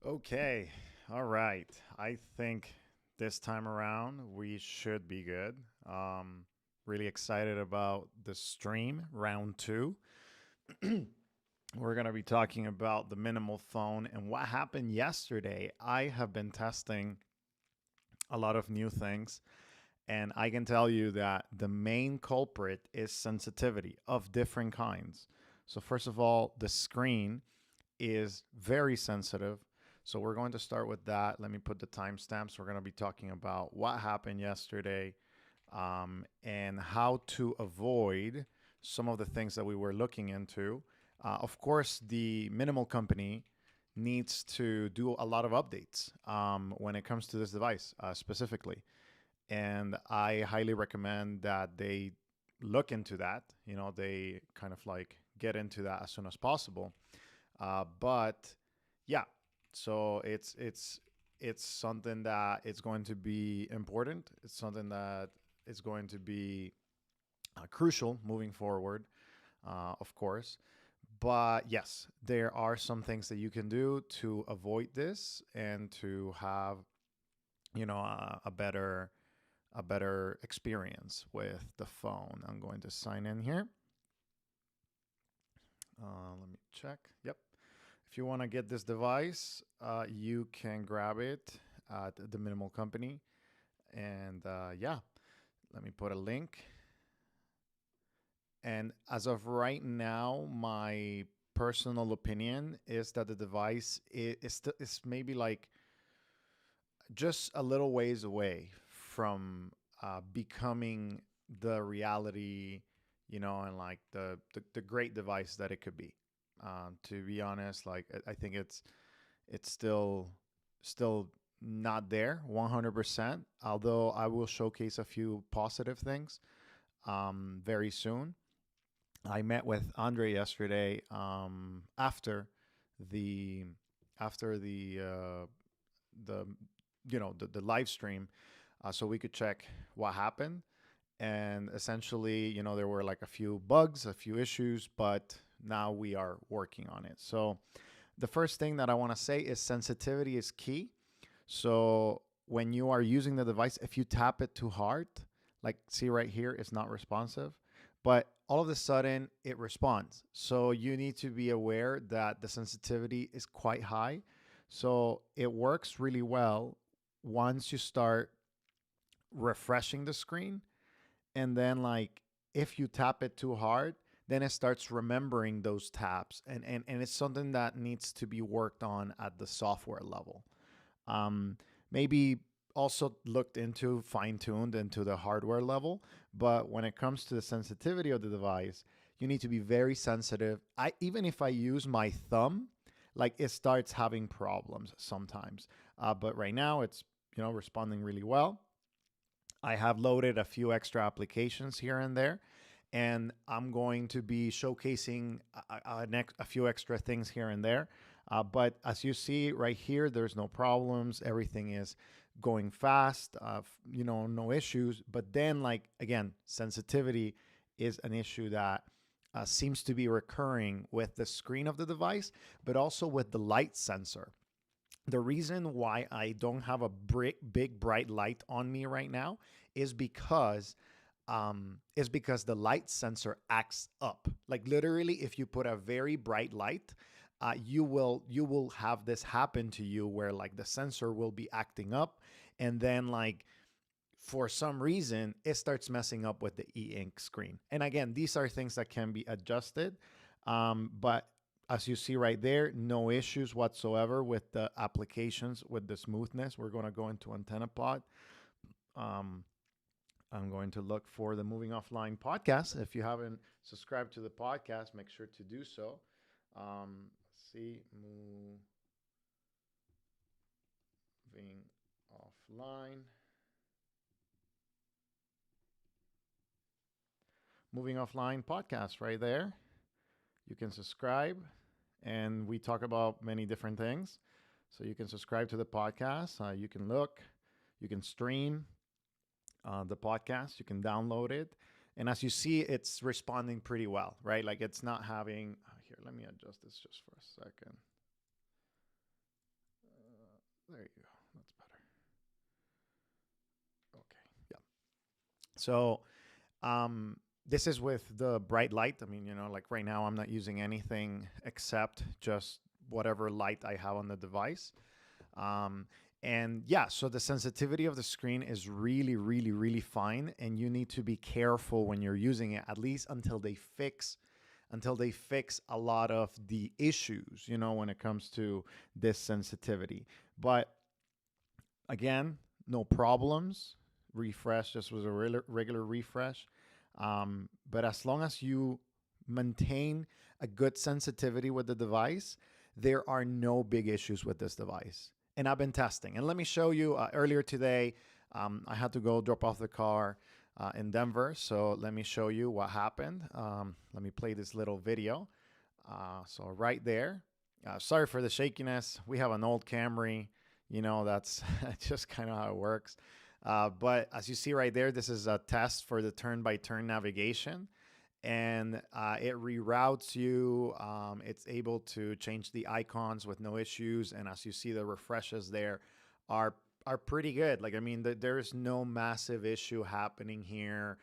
Okay. All right. I think this time around we should be good. Really excited about the stream round two. We're going to be talking about the minimal phone and what happened yesterday. I have been testing a lot of new things, and I can tell you that the main culprit is sensitivity of different kinds. So, first of all, the screen is very sensitive. So we're going to start with that. Let me put the timestamps. We're going to be talking about what happened yesterday and how to avoid some of the things that we were looking into. Of course, the minimal company needs to do a lot of updates when it comes to this device specifically. And I highly recommend that they look into that. They kind of like get into that as soon as possible. But yeah, so it's something that it's going to be important. It's something that is going to be crucial moving forward, of course. But yes, there are some things that you can do to avoid this and to have a better experience with the phone. I'm going to sign in here. Let me check. Yep. If you want to get this device, you can grab it at the minimal company. And yeah, let me put a link. And as of right now, my personal opinion is that the device is maybe like just a little ways away from becoming the reality, and like the great device that it could be. To be honest, like I think it's still not there 100%. Although I will showcase a few positive things very soon. I met with Andre yesterday the after the the live stream, so we could check what happened. And essentially, there were like a few bugs, a few issues, but now we are working on it. So the first thing that I want to say is sensitivity is key. So when you are using the device, if you tap it too hard, like see right here, it's not responsive, but all of a sudden it responds. So you need to be aware that the sensitivity is quite high. So it works really well once you start refreshing the screen, and then like if you tap it too hard, then it starts remembering those taps, and it's something that needs to be worked on at the software level. um, Maybe also looked into, fine-tuned into the hardware level. But when it comes to the sensitivity of the device, you need to be very sensitive. Even if I use my thumb, like it starts having problems sometimes. But right now it's responding really well. I have loaded a few extra applications here and there, and I'm going to be showcasing a few extra things here and there. But as you see right here, there's no problems. Everything is going fast, no issues. But then, like, again, sensitivity is an issue that seems to be recurring with the screen of the device, but also with the light sensor. The reason why I don't have a big bright light on me right now is because the light sensor acts up. Like literally, if you put a very bright light, you will have this happen to you where like the sensor will be acting up, and then like for some reason it starts messing up with the e-ink screen. And again, these are things that can be adjusted, but as you see right there, no issues whatsoever with the applications, with the smoothness. We're going to go into antenna pod. um, I'm going to look for the Moving Offline podcast. If you haven't subscribed to the podcast, make sure to do so. Let's see, Moving Offline. Moving Offline podcast right there. You can subscribe, and we talk about many different things. So you can subscribe to the podcast. You can look, you can stream the podcast, you can download it. And as you see, it's responding pretty well, right? Like it's not having, here, let me adjust this just for a second. There you go. That's better. Okay. Yeah. So um, this is with the bright light. I mean, like right now, I'm not using anything except just whatever light I have on the device. Um, and yeah, so the sensitivity of the screen is really, really, really fine, and you need to be careful when you're using it, at least until they fix a lot of the issues, when it comes to this sensitivity. But again, no problems. Refresh just was a regular refresh. But as long as you maintain a good sensitivity with the device, there are no big issues with this device. And I've been testing. And let me show you earlier today, I had to go drop off the car in Denver. So let me show you what happened. Let me play this little video. So right there, sorry for the shakiness. We have an old Camry. That's just kind of how it works. But as you see right there, this is a test for the turn-by-turn navigation. And it reroutes you. It's able to change the icons with no issues. And as you see, the refreshes there are pretty good. Like, I mean, there's no massive issue happening here.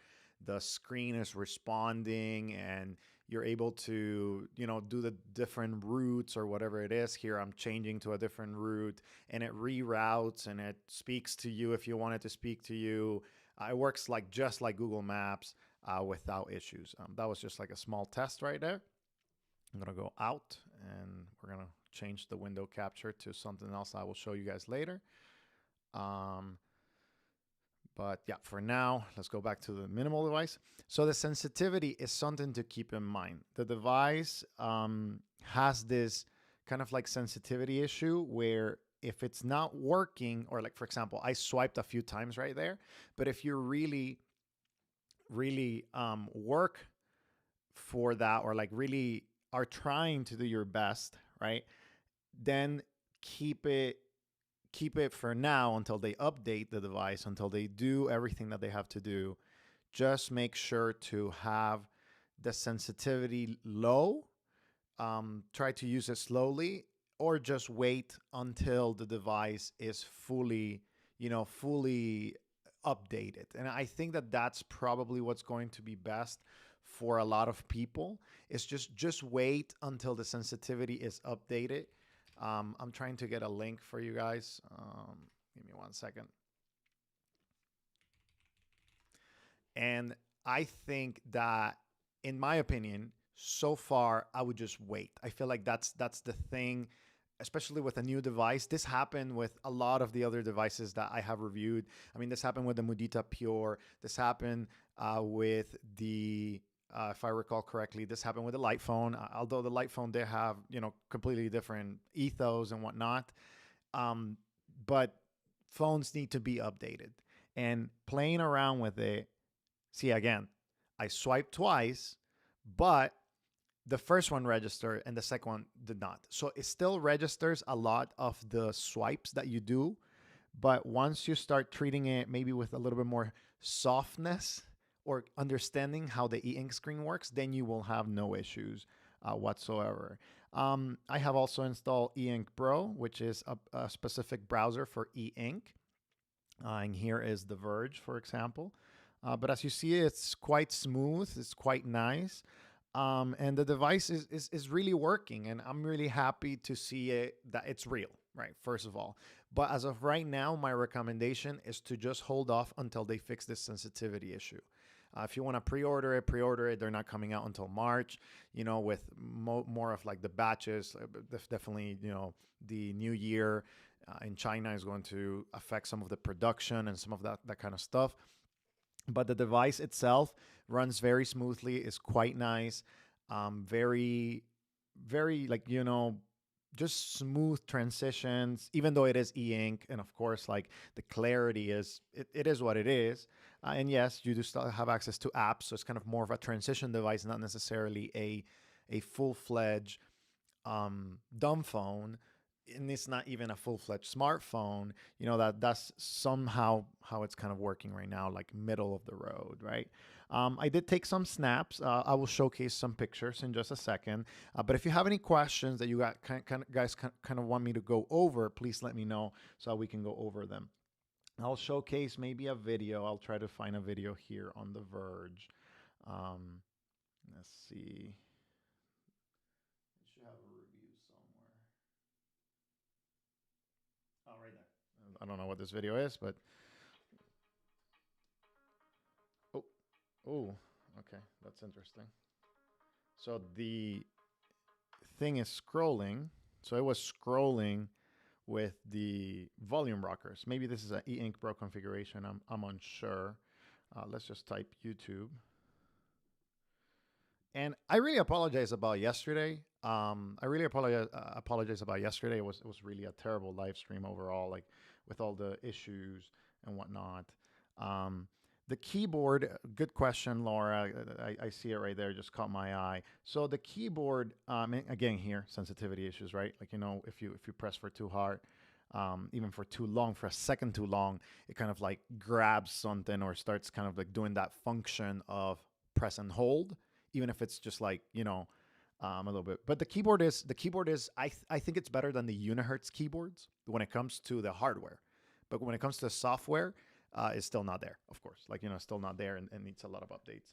The screen is responding, and you're able to, do the different routes or whatever it is. Here, I'm changing to a different route, and it reroutes and it speaks to you if you want it to speak to you. It works just like Google Maps without issues. That was just like a small test right there. I'm gonna go out, and we're gonna change the window capture to something else I will show you guys later. But yeah, for now, let's go back to the minimal device. So the sensitivity is something to keep in mind. The device has this kind of like sensitivity issue where if it's not working, or like, for example, I swiped a few times right there, but if you really, really work for that, or like really are trying to do your best, right? Then keep it for now until they update the device, until they do everything that they have to do. Just make sure to have the sensitivity low. Try to use it slowly, or just wait until the device is fully updated. And I think that that's probably what's going to be best for a lot of people, is just wait until the sensitivity is updated. I'm trying to get a link for you guys. Give me 1 second. And I think that, in my opinion, so far, I would just wait. I feel like that's the thing, especially with a new device. This happened with a lot of the other devices that I have reviewed. I mean, this happened with the Mudita Pure. This happened with the if I recall correctly, this happened with the light phone. Although the light phone, they have completely different ethos and whatnot, but phones need to be updated. And playing around with it, see, again, I swiped twice, but the first one registered and the second one did not. So it still registers a lot of the swipes that you do, but once you start treating it maybe with a little bit more softness, or understanding how the e-ink screen works, then you will have no issues whatsoever. I have also installed e-ink Pro, which is a specific browser for e-ink. And here is the Verge, for example. But as you see, it's quite smooth. It's quite nice. And the device is really working. And I'm really happy to see that it's real, right? First of all. But as of right now, my recommendation is to just hold off until they fix this sensitivity issue. If you want to pre-order it. They're not coming out until March, with more of like the batches. Definitely, the new year in China is going to affect some of the production and some of that kind of stuff. But the device itself runs very smoothly, is quite nice, very, very like, just smooth transitions, even though it is e-ink. And of course, like, the clarity it is what it is. And yes, you do still have access to apps. So it's kind of more of a transition device, not necessarily a full-fledged dumb phone. and it's not even a full-fledged smartphone, you know, that's somehow how it's kind of working right now, like middle of the road, right? I did take some snaps. I will showcase some pictures in just a second. But if you have any questions that you got kind of want me to go over, please let me know so we can go over them. I'll showcase maybe a video. I'll try to find a video here on The Verge. Um, let's see. It should have a review somewhere. Oh, right there. I don't know what this video is, but oh, oh, okay, that's interesting. So the thing is scrolling. So it was scrolling with the volume rockers. Maybe this is an e-ink Pro configuration. I'm unsure. Let's just type YouTube. And I really apologize about yesterday. I really apologize about yesterday. It was really a terrible live stream overall, like with all the issues and whatnot. Um, the keyboard, good question, Laura. I see it right there. Just caught my eye. So the keyboard, again here, sensitivity issues, right? Like if you press for too hard, even for too long, for a second too long, it kind of like grabs something or starts kind of like doing that function of press and hold, even if it's just like a little bit. But the keyboard is I think it's better than the Unihertz keyboards when it comes to the hardware, but when it comes to the software, it's still not there. Of course, like still not there and needs a lot of updates.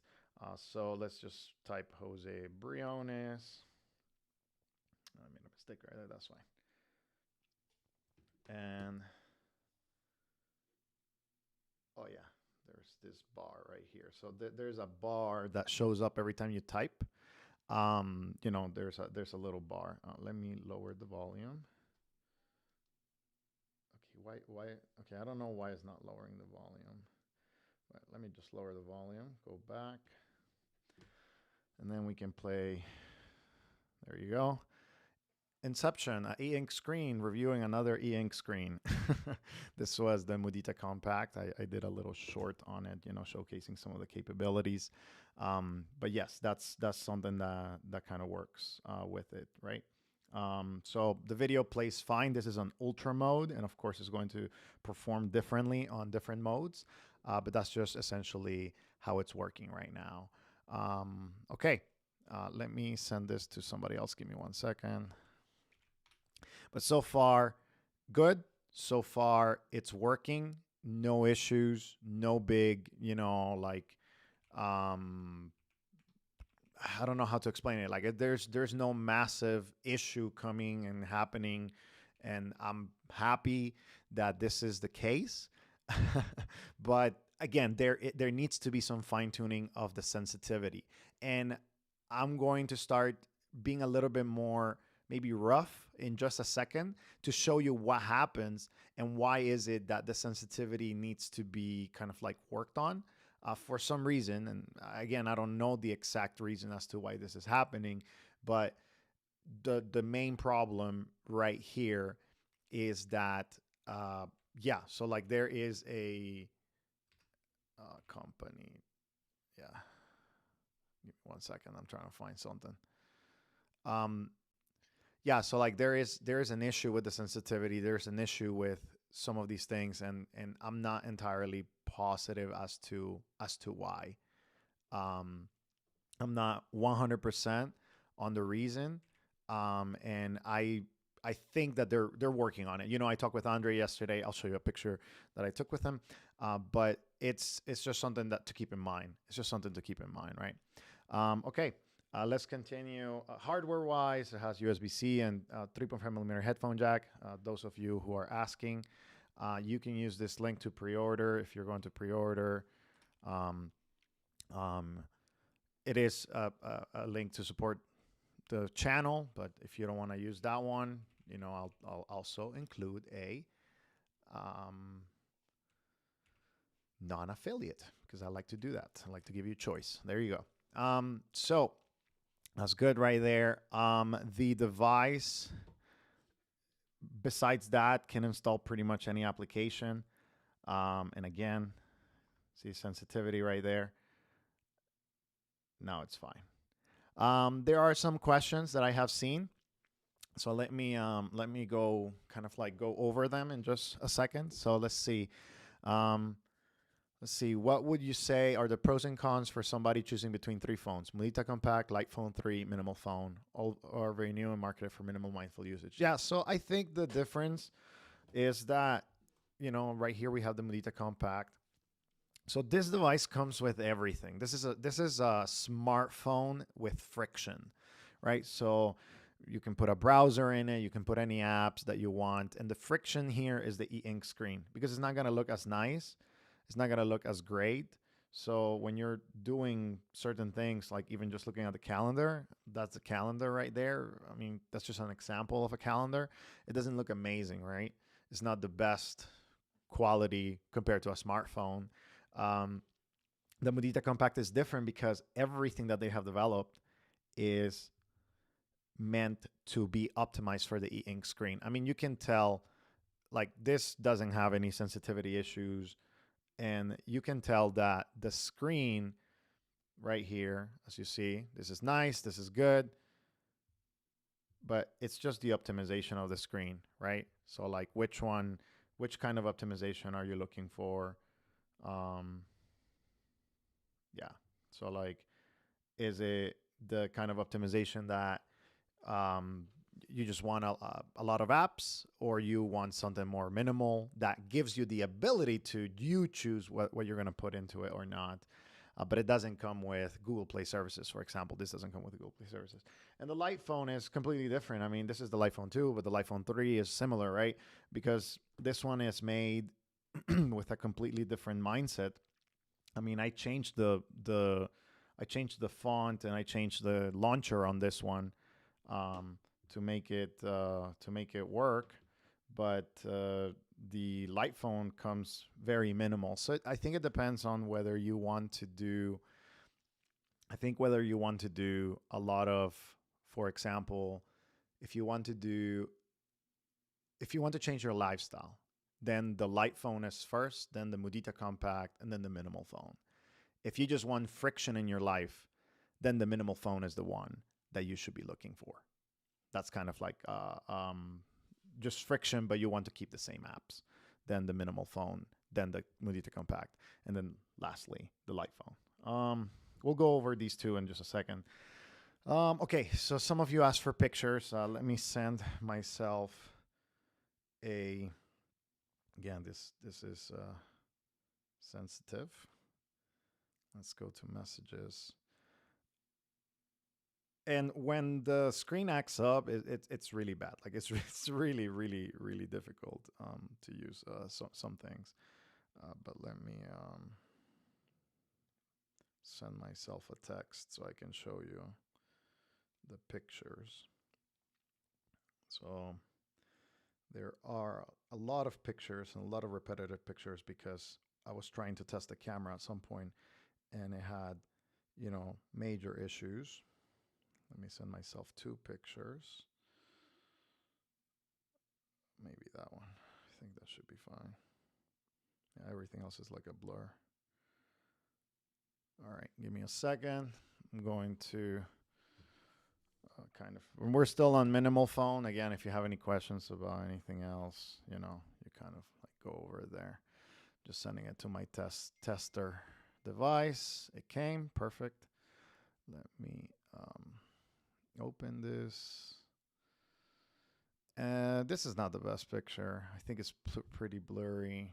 So let's just type Jose Briones. I made a mistake right there. That's fine. And oh yeah, there's this bar right here. So there's a bar that shows up every time you type. There's a little bar. Let me lower the volume. Okay, why? Okay, I don't know why it's not lowering the volume. Right, let me just lower the volume. Go back, and then we can play. There you go. Inception, e-ink screen, reviewing another e-ink screen. This was the Mudita Kompakt. I did a little short on it, showcasing some of the capabilities. But yes, that's something that kind of works with it, right? So the video plays fine. This is on ultra mode, and of course, it's going to perform differently on different modes. But that's just essentially how it's working right now. Okay, let me send this to somebody else. Give me 1 second. But so far, good. So far, it's working. No issues. No big, um, I don't know how to explain it. Like there's no massive issue coming and happening, and I'm happy that this is the case. But again, there needs to be some fine tuning of the sensitivity, and I'm going to start being a little bit more maybe rough in just a second to show you what happens and why is it that the sensitivity needs to be kind of like worked on for some reason. And again, I don't know the exact reason as to why this is happening, but the main problem right here is that yeah, so like there is a company. Yeah, give me 1 second. I'm trying to find something. Um, yeah, so like there is an issue with the sensitivity. There's an issue with some of these things, and I'm not entirely positive as to why. Um, I'm not 100% on the reason, and I think that they're working on it. I talked with Andre yesterday. I'll show you a picture that I took with him, but it's just something that to keep in mind. It's just something to keep in mind, right? Okay. Let's continue. Hardware-wise, it has USB-C and 3.5 millimeter headphone jack. Those of you who are asking, you can use this link to pre-order if you're going to pre-order. Um, it is a link to support the channel, but if you don't want to use that one, I'll also include a non-affiliate because I like to do that. I like to give you a choice. There you go. So that's good right there. The device, besides that, can install pretty much any application. And again, see sensitivity right there. Now it's fine. There are some questions that I have seen So let me go kind of like go over them in just a second. So Um, let's see. What would you say are the pros and cons for somebody choosing between three phones? Mudita Compact, Light Phone 3, Minimal Phone, all are very new and marketed for minimal mindful usage. Yeah, so I think the difference is that, right here we have the Mudita Compact. So this device comes with everything. This is a smartphone with friction, right? So you can put a browser in it, you can put any apps that you want, and the friction here is the e-ink screen because it's not going to look as nice, it's not going to look as great. So when you're doing certain things, like even just looking at the calendar, that's the calendar right there. I mean, that's just an example of a calendar. It doesn't look amazing, right? It's not the best quality compared to a smartphone. Um, the Mudita Compact is different because everything that they have developed is meant to be optimized for the e-ink screen. I mean, you can tell like this doesn't have any sensitivity issues, and you can tell that the screen right here, as you see, this is nice, this is good, but it's just the optimization of the screen, right? So like which kind of optimization are you looking for? Um, yeah. So like, is it the kind of optimization that um, you just want a lot of apps, or you want something more minimal that gives you the ability to you choose what you're going to put into it or not? But it doesn't come with Google Play services, for example. This doesn't come with Google Play services. And the Light phone is completely different. I mean, this is the Light phone 2, but the Light phone 3 is similar, right? Because this one is made with a completely different mindset. I mean, I changed the font and I changed the launcher on this one um, to make it work, but the Light phone comes very minimal. So I think it depends on whether you want to do. I think whether you want to do a lot of, for example, if you want to do if you want to change your lifestyle, then the Light phone is first, then the Mudita Compact, and then the minimal phone. If you just want friction in your life, then the minimal phone is the one that you should be looking for. That's kind of like just friction, but you want to keep the same apps. Then the minimal phone, then the Mudita Compact, and then lastly the Light phone. We'll go over these two in just a second. Okay, so some of you asked for pictures. Let me send myself a. Again, this is sensitive. Let's go to messages. And when the screen acts up, it's really bad. Like it's really really difficult to use some things. But let me send myself a text so I can show you the pictures. So there are a lot of pictures and a lot of repetitive pictures because I was trying to test the camera at some point and it had, major issues. Let me send myself two pictures. Maybe that one. I think that should be fine. Yeah, everything else is like a blur. All right, give me a second. I'm going to kind of. We're still on minimal phone. Again, if you have any questions about anything else, you kind of like go over there. Just sending it to my tester device. It came perfect. Let me open this. This is not the best picture. I think it's pretty blurry,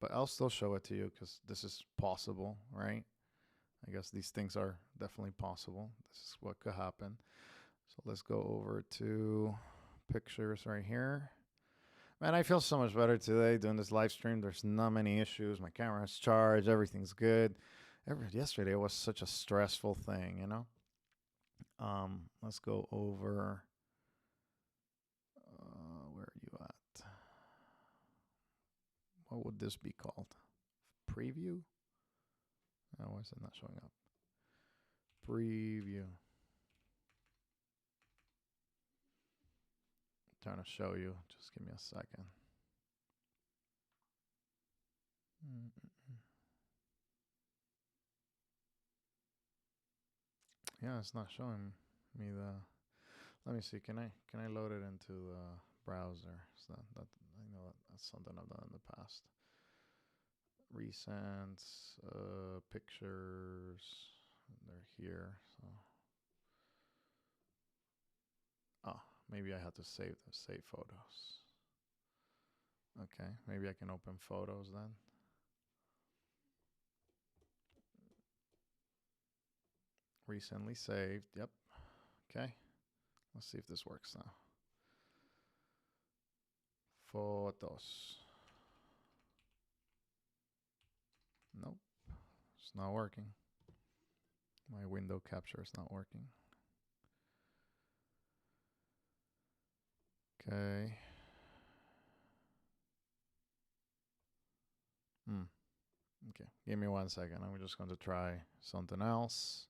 but I'll still show it to you because this is possible, right? I guess these things are definitely possible. This is what could happen. So let's go over to pictures right here. Man, I feel so much better today doing this live stream. There's not many issues. My camera's charged. Everything's good. Yesterday was such a stressful thing, Let's go over. Where are you at? What would this be called? Preview? Oh, why is it not showing up? Preview. I'm trying to show you. Just give me a second. Yeah, it's not showing me the. let me see. Can I load it into the browser? So that I know that's something I've done in the past. Recent pictures. They're here. So oh, maybe I had to save photos. Okay, maybe I can open photos then. Recently saved. Yep. Okay. Let's see if this works now. Photos. Nope. It's not working. My window capture is not working. Okay. Okay. Give me 1 second. I'm just going to try something else.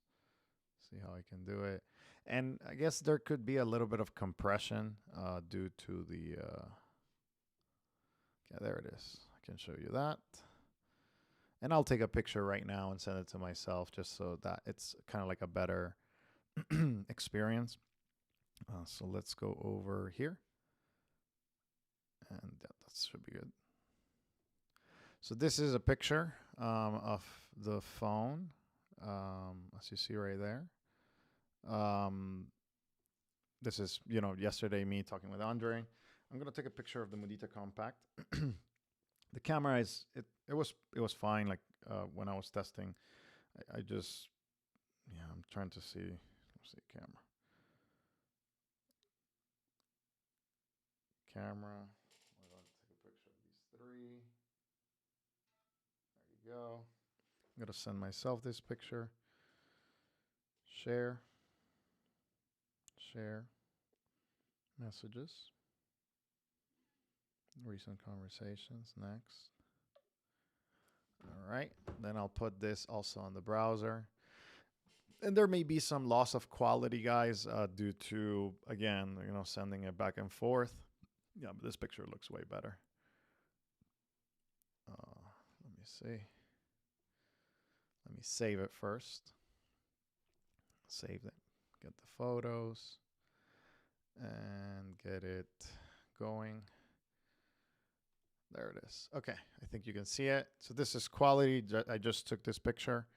See how I can do it. And I guess there could be a little bit of compression due to the... okay, there it is. I can show you that. And I'll take a picture right now and send it to myself just so that it's kind of like a better experience. So let's go over here. And that should be good. So this is a picture of the phone, as you see right there. This is, yesterday me talking with Andre. I'm gonna take a picture of the Mudita Kompakt. The camera it was fine. Like when I was testing, I just I'm trying to see. Let's see camera. Camera. We're going to take a picture of these three. There you go. I'm gonna send myself this picture. Share. Messages. Recent conversations. Next. All right. Then I'll put this also on the browser. And there may be some loss of quality, guys, due to, again, sending it back and forth. Yeah, but this picture looks way better. Let me see. Let me save it first. Save it. Get the photos. And get it going. There it is. Okay, I think you can see it. So this is quality. I just took this picture.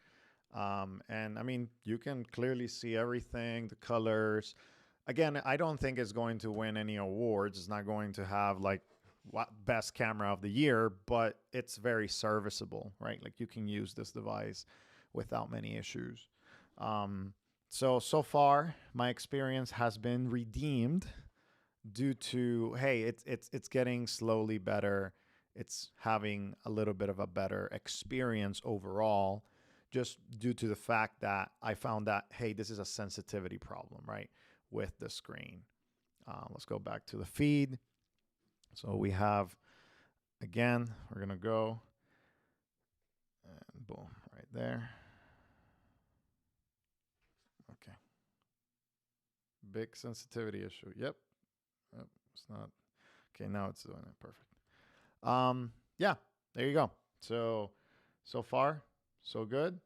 And I mean, you can clearly see everything, the colors. Again, I don't think it's going to win any awards. It's not going to have like best camera of the year, but it's very serviceable, right? Like you can use this device without many issues. So far, my experience has been redeemed due to, hey, it's getting slowly better. It's having a little bit of a better experience overall, just due to the fact that I found that, hey, this is a sensitivity problem, right, with the screen. Let's go back to the feed. So we have, again, we're going to go, and boom, right there. Okay. Big sensitivity issue. Yep. It's not. Okay, now it's doing it. Perfect. Yeah, there you go. So far, so good.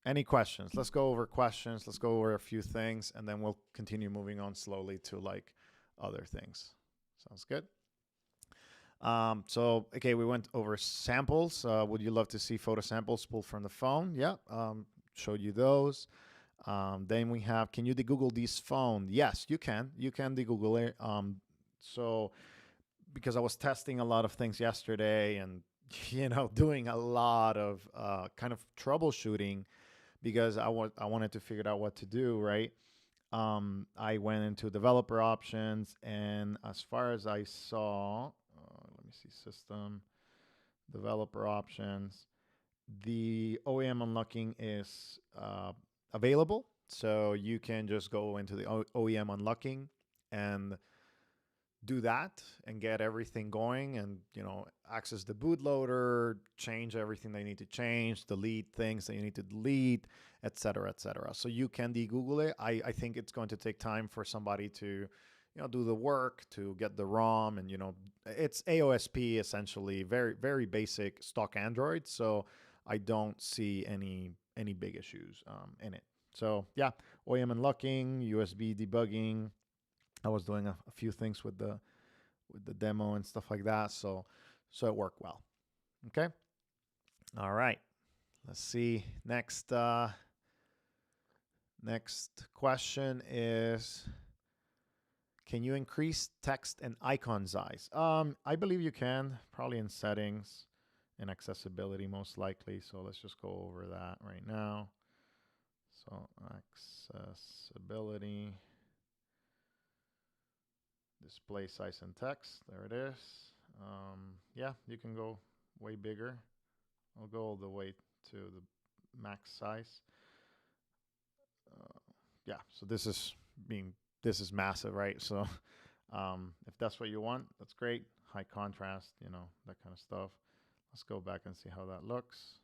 Any questions? Let's go over questions. Let's go over a few things, and then we'll continue moving on slowly to like other things. Sounds good. Okay, we went over samples. Would you love to see photo samples pulled from the phone? Yeah, showed you those. Then we have, can you de-Google this phone? Yes, you can. You can de-Google it. So because I was testing a lot of things yesterday and, doing a lot of kind of troubleshooting because I wanted to figure out what to do, right? I went into developer options, and as far as I saw, let me see, system, developer options, the OEM unlocking is available. So you can just go into the OEM unlocking and do that and get everything going and, access the bootloader, change everything they need to change, delete things that you need to delete, et cetera, et cetera. So you can de-Google it. I think it's going to take time for somebody to, do the work to get the ROM and, it's AOSP essentially, very, very basic stock Android. So I don't see any big issues in it. So yeah, OEM unlocking, USB debugging. I was doing a few things with the demo and stuff like that. So it worked well. Okay. All right. Let's see. Next question is, can you increase text and icon size? I believe you can, probably in settings and accessibility most likely. So let's just go over that right now. So accessibility, display size and text. There it is. Yeah, you can go way bigger. I'll go all the way to the max size. Yeah, so this is massive, right? So if that's what you want, that's great. High contrast, that kind of stuff. Let's go back and see how that looks.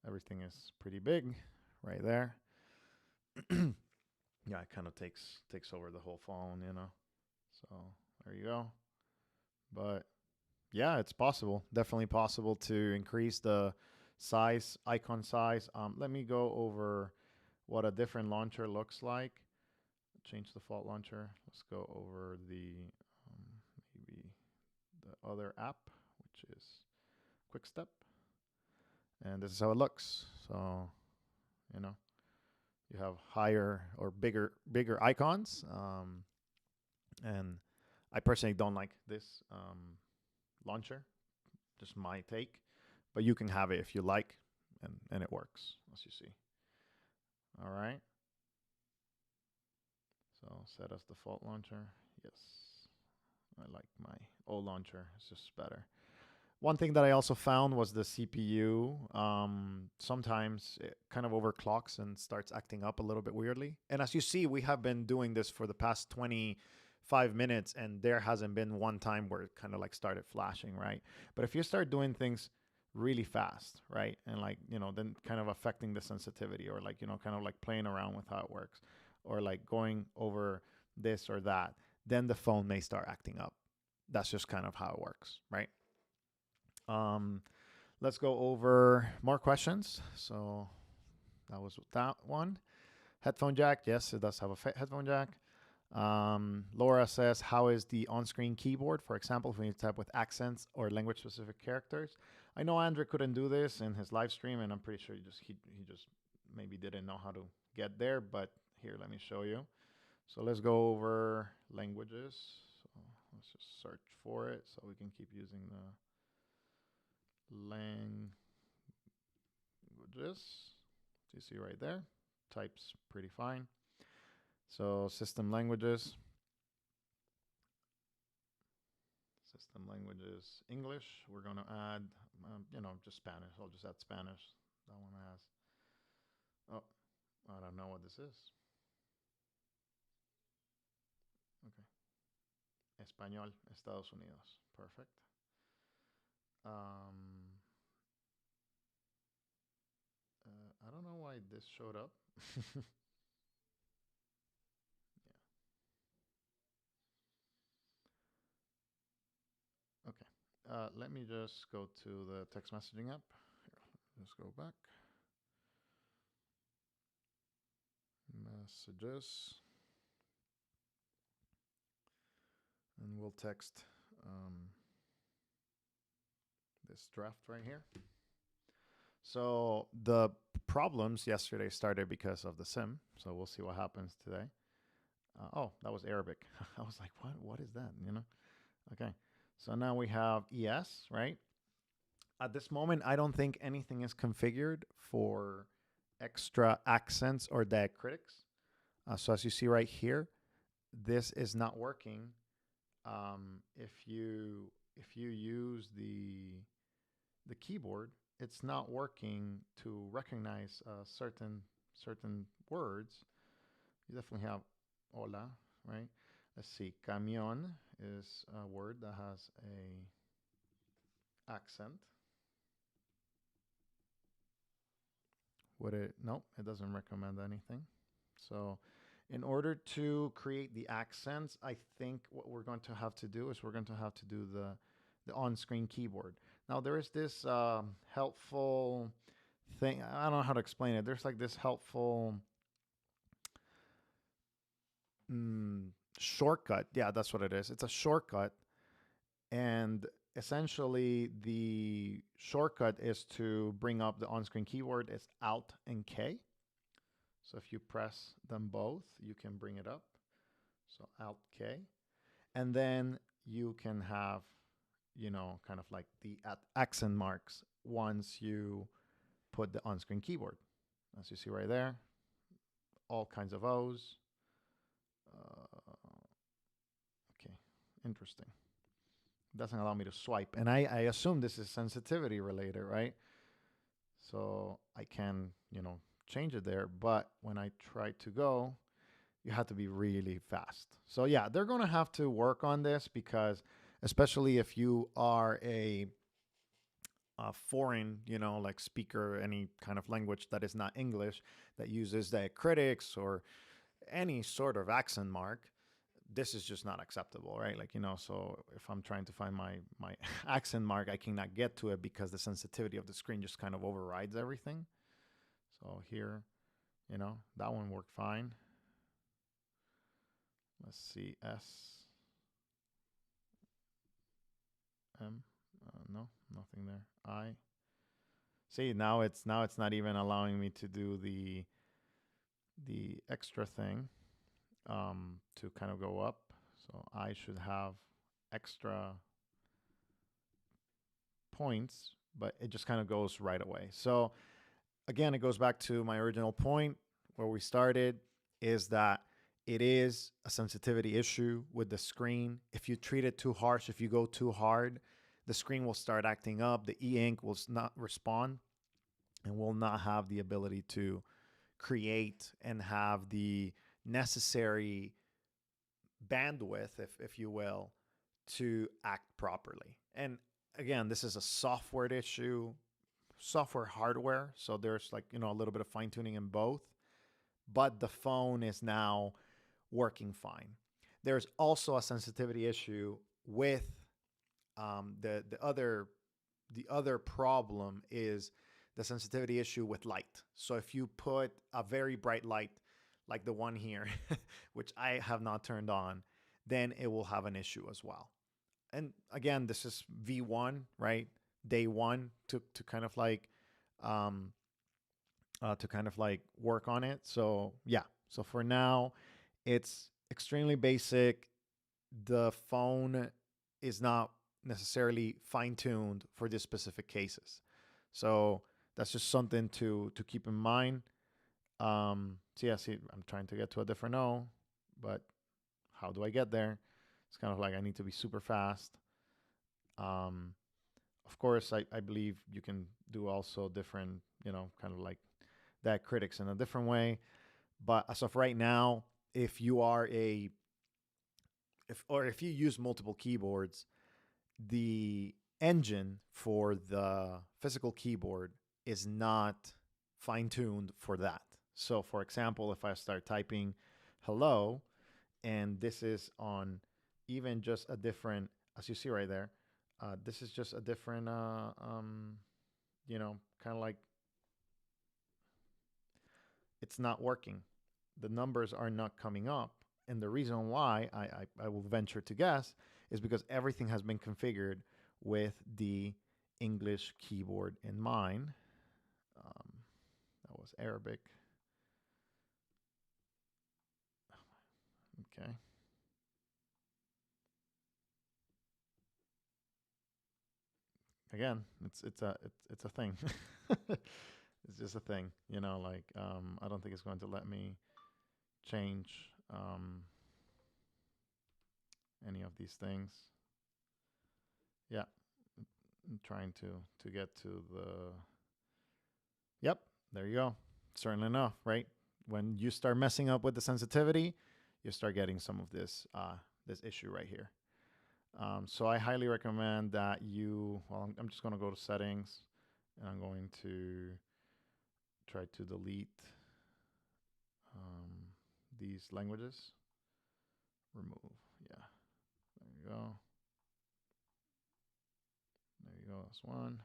Everything is pretty big right there. Yeah, it kind of takes over the whole phone. So there you go. But yeah, it's possible. Definitely possible to increase the size, icon size. Let me go over what a different launcher looks like. Change default launcher. Let's go over maybe the other app, which is Quick Step. And this is how it looks. So, you know, you have higher or bigger icons. And I personally don't like this launcher. Just my take. But you can have it if you like, and it works, as you see. All right. So set as default launcher. Yes. I like my old launcher. It's just better. One thing that I also found was the CPU. Sometimes it kind of overclocks and starts acting up a little bit weirdly. And as you see, we have been doing this for the past 25 minutes, and there hasn't been one time where it kind of like started flashing, right? But if you start doing things really fast, right, and like, then kind of affecting the sensitivity, or like, kind of like playing around with how it works, or like going over this or that, then the phone may start acting up. That's just kind of how it works, right? Um, let's go over more questions. So that was that one. Headphone jack. Yes, it does have a headphone jack. Laura says, how is the on-screen keyboard? For example, if you type with accents or language-specific characters. I know Andrew couldn't do this in his live stream, and I'm pretty sure he just maybe didn't know how to get there. But here, let me show you. So let's go over languages. So let's just search for it so we can keep using the languages. So you see right there, types pretty fine. So system languages, English. We're going to add, just Spanish. I'll just add Spanish. That one has, oh, I don't know what this is. Okay. Español, Estados Unidos. Perfect. I don't know why this showed up. Yeah. Okay. Let me just go to the text messaging app. Here, let's go back. Messages. And we'll text this draft right here. So the problems yesterday started because of the sim. So we'll see what happens today. Oh, that was Arabic. I was like, what is that? Okay. So now we have ES, right? At this moment, I don't think anything is configured for extra accents or diacritics. So as you see right here, this is not working. If you use the keyboard, it's not working to recognize certain words. You definitely have hola, right? Let's see. Camión is a word that has a accent. Would it? Nope, it doesn't recommend anything. So in order to create the accents, I think what we're going to have to do is we're going to have to do the on-screen keyboard. Now there is this helpful thing. I don't know how to explain it. There's like this helpful mm, shortcut. Yeah, that's what it is. It's a shortcut, and essentially the shortcut is to bring up the on-screen keyboard. It's Alt and K. So if you press them both, you can bring it up. So Alt K, and then you can have, kind of like the accent marks once you put the on-screen keyboard. As you see right there, all kinds of O's. Okay, interesting. Doesn't allow me to swipe. And I assume this is sensitivity related, right? So I can, change it there. But when I try to go, you have to be really fast. So yeah, they're going to have to work on this because especially if you are a foreign, like speaker, any kind of language that is not English, that uses diacritics or any sort of accent mark, this is just not acceptable, right? Like, so if I'm trying to find my accent mark, I cannot get to it because the sensitivity of the screen just kind of overrides everything. So here, that one worked fine. Let's see, no, nothing there. I see now it's not even allowing me to do the extra thing to kind of go up. So I should have extra points, but it just kind of goes right away. So again, it goes back to my original point where we started, is that it is a sensitivity issue with the screen. If you treat it too harsh, if you go too hard, the screen will start acting up. The e-ink will not respond and will not have the ability to create and have the necessary bandwidth, if you will, to act properly. And again, this is a software issue, software hardware. So there's like, a little bit of fine tuning in both, but the phone is now working fine. There's also a sensitivity issue with the other problem is the sensitivity issue with light. So if you put a very bright light like the one here, which I have not turned on, then it will have an issue as well. And again, this is V1, right? Day one to kind of like um, work on it. So yeah. So for now, it's extremely basic. The phone is not necessarily fine tuned for these specific cases. So that's just something to keep in mind. So yeah, see, I'm trying to get to a different O, but how do I get there? It's kind of like I need to be super fast. Um, of course, I believe you can do also different, kind of like that critics in a different way. But as of right now, if you are a if you use multiple keyboards, the engine for the physical keyboard is not fine tuned for that. So, for example, if I start typing hello, and this is on even just a different, as you see right there, this is just a different, kind of like it's not working. The numbers are not coming up. And the reason why I will venture to guess is because everything has been configured with the English keyboard in mind. That was Arabic. Okay. Again, it's a thing. It's just a thing, like I don't think it's going to let me change any of these things. Yeah, I'm trying to get to the. Yep, there you go. Certainly enough, right? When you start messing up with the sensitivity, you start getting some of this issue right here. So I highly recommend that you. Well, I'm just going to go to settings, and I'm going to try to delete these languages. Remove. Yeah. There you go. There you go. That's one.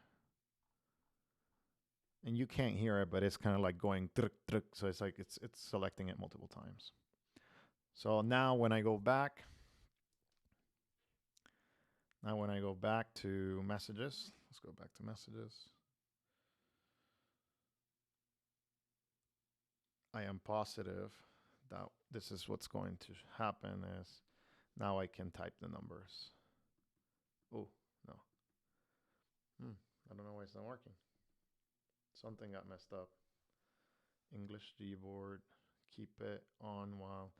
And you can't hear it, but it's kind of like going truk truk. So it's like it's selecting it multiple times. So now when I go back, to messages, let's go back to messages. I am positive that this is what's going to happen is now I can type the numbers. Oh, no. I don't know why it's not working. Something got messed up. English keyboard. Keep it on while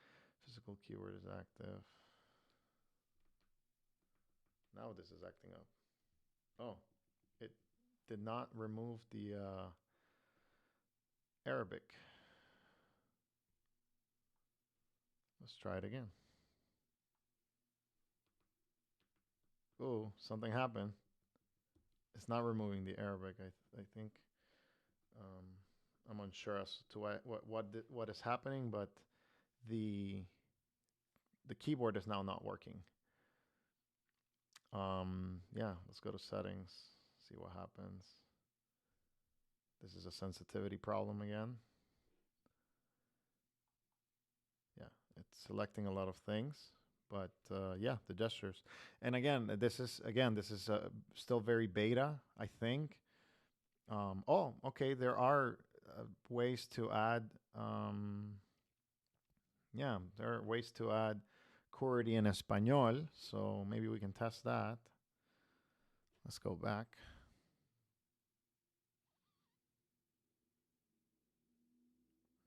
physical keyword is active. Now this is acting up. Oh, it did not remove the Arabic. Let's try it again. Oh, something happened. It's not removing the Arabic. I think I'm unsure as to what is happening, but the the keyboard is now not working. Yeah, let's go to settings, see what happens. This is a sensitivity problem again. Yeah, it's selecting a lot of things, but yeah, the gestures. And again, this is still very beta, I think. Oh, okay, there are ways to add. Yeah, there are ways to add QWERTY in Espanol, so maybe we can test that. Let's go back.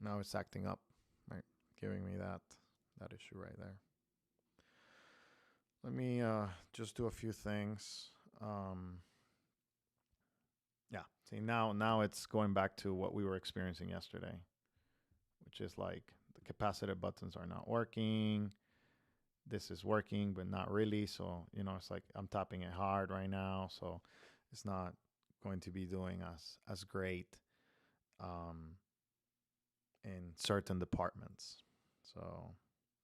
Now it's acting up, right? Giving me that issue right there. Let me just do a few things. Yeah, see now it's going back to what we were experiencing yesterday, which is like the capacitive buttons are not working. This is working, but not really. So, it's like I'm tapping it hard right now. So it's not going to be doing as great um, in certain departments. So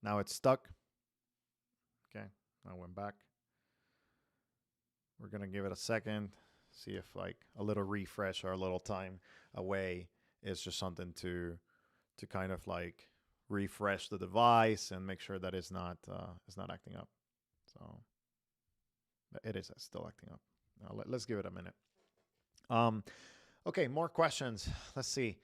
now it's stuck. Okay, I went back. We're going to give it a second, see if like a little refresh or a little time away is just something to kind of like refresh the device and make sure that it's not acting up. So it is still acting up. Now let's give it a minute. Okay, more questions. Let's see.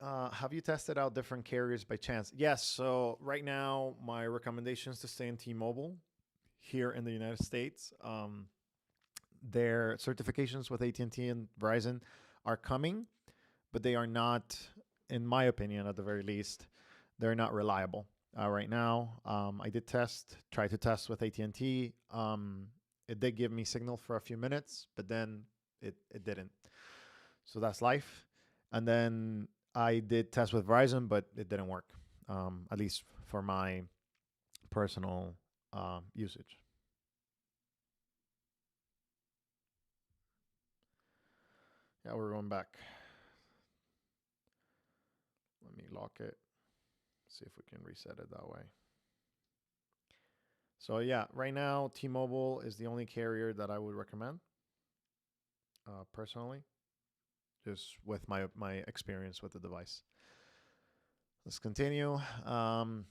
Have you tested out different carriers by chance? Yes. So right now, my recommendation is to stay in T-Mobile here in the United States. Their certifications with AT&T and Verizon are coming, but they are not, in my opinion, at the very least, they're not reliable right now. I did try to test with AT&T. It did give me signal for a few minutes, but then it didn't. So that's life. And then I did test with Verizon, but it didn't work, at least for my personal usage. Yeah, we're going back. Let me lock it. See if we can reset it that way. So yeah, right now T-Mobile is the only carrier that I would recommend personally, just with my experience with the device. Let's continue. Are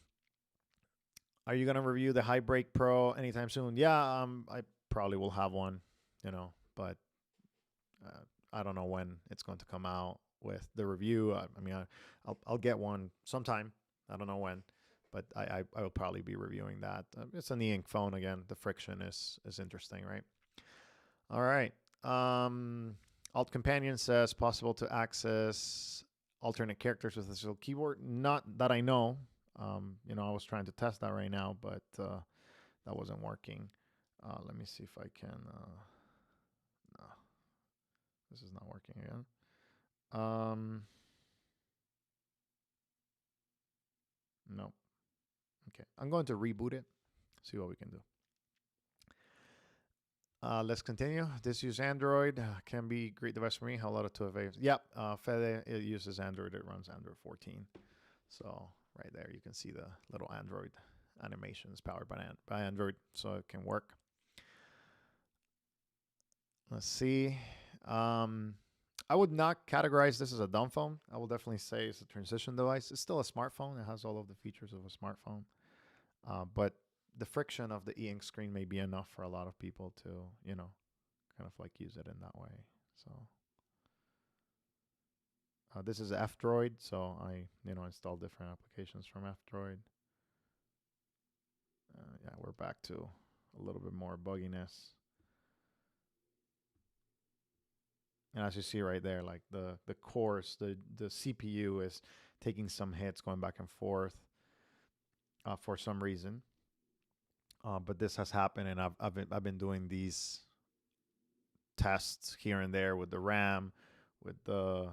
you gonna review the High Break Pro anytime soon? Yeah, I probably will have one, but I don't know when it's going to come out with the review. I mean, I'll get one sometime. I don't know when, but I will probably be reviewing that. It's an e-ink phone again. The friction is interesting, right? All right. Alt Companion says possible to access alternate characters with a digital keyboard. Not that I know. I was trying to test that right now, but that wasn't working. Let me see if I can. No, this is not working again. No. Okay, I'm going to reboot it. See what we can do. Let's continue. This uses Android. Can be great device for me. How a lot of 2 waves. Yep. Fede, it uses Android. It runs Android 14. So right there, you can see the little Android animations powered by Android, so it can work. Let's see. I would not categorize this as a dumb phone. I will definitely say it's a transition device. It's still a smartphone. It has all of the features of a smartphone, but the friction of the e-ink screen may be enough for a lot of people to, kind of like use it in that way. So this is F-Droid, so I, install different applications from F-Droid. Yeah, we're back to a little bit more bugginess. And as you see right there, like the cores, the CPU is taking some hits, going back and forth for some reason. But this has happened, and I've been doing these tests here and there with the RAM, with the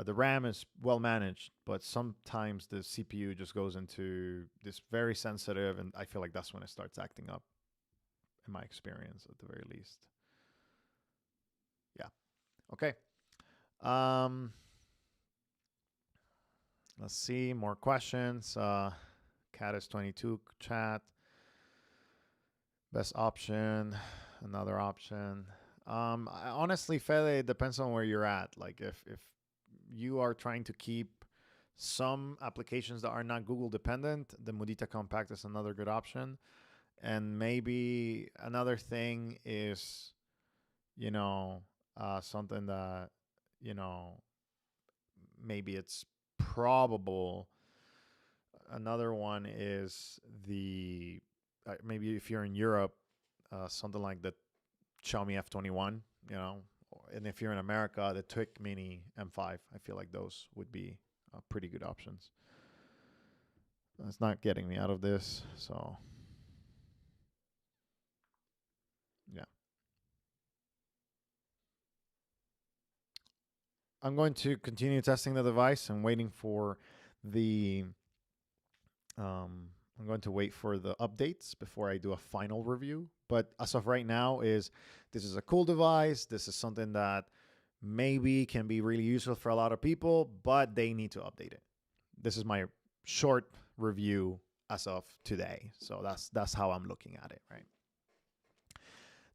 RAM is well managed, but sometimes the CPU just goes into this very sensitive, and I feel like that's when it starts acting up, in my experience, at the very least. Yeah. Okay. Um, let's see more questions. Caddis22 chat. Best option. Another option. Honestly, Fede, it depends on where you're at. Like if you are trying to keep some applications that are not Google dependent, the Mudita Kompakt is another good option. And maybe another thing is, something that, you know, maybe it's probable. Another one is the maybe if you're in Europe, something like the Xiaomi F21, and if you're in America, the Twik Mini M5. I feel like those would be pretty good options. It's not getting me out of this, so yeah. I'm going to continue testing the device and waiting for the. I'm going to wait for the updates before I do a final review. But as of right now, this is a cool device. This is something that maybe can be really useful for a lot of people, but they need to update it. This is my short review as of today. So that's how I'm looking at it, right?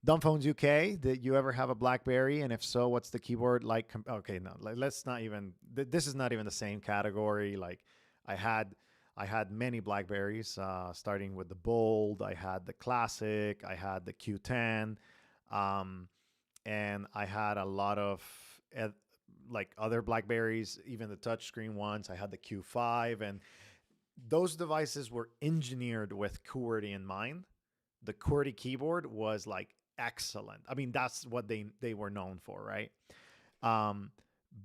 Dumbphones UK, did you ever have a BlackBerry? And if so, what's the keyboard like? Okay, no, let's not even. This is not even the same category. Like, I had, I had many Blackberries, starting with the Bold. I had the Classic. I had the Q10, um, and I had a lot of like other Blackberries, even the touchscreen ones. I had the Q5, and those devices were engineered with QWERTY in mind. The QWERTY keyboard was like excellent. I mean, that's what they were known for, right? Um,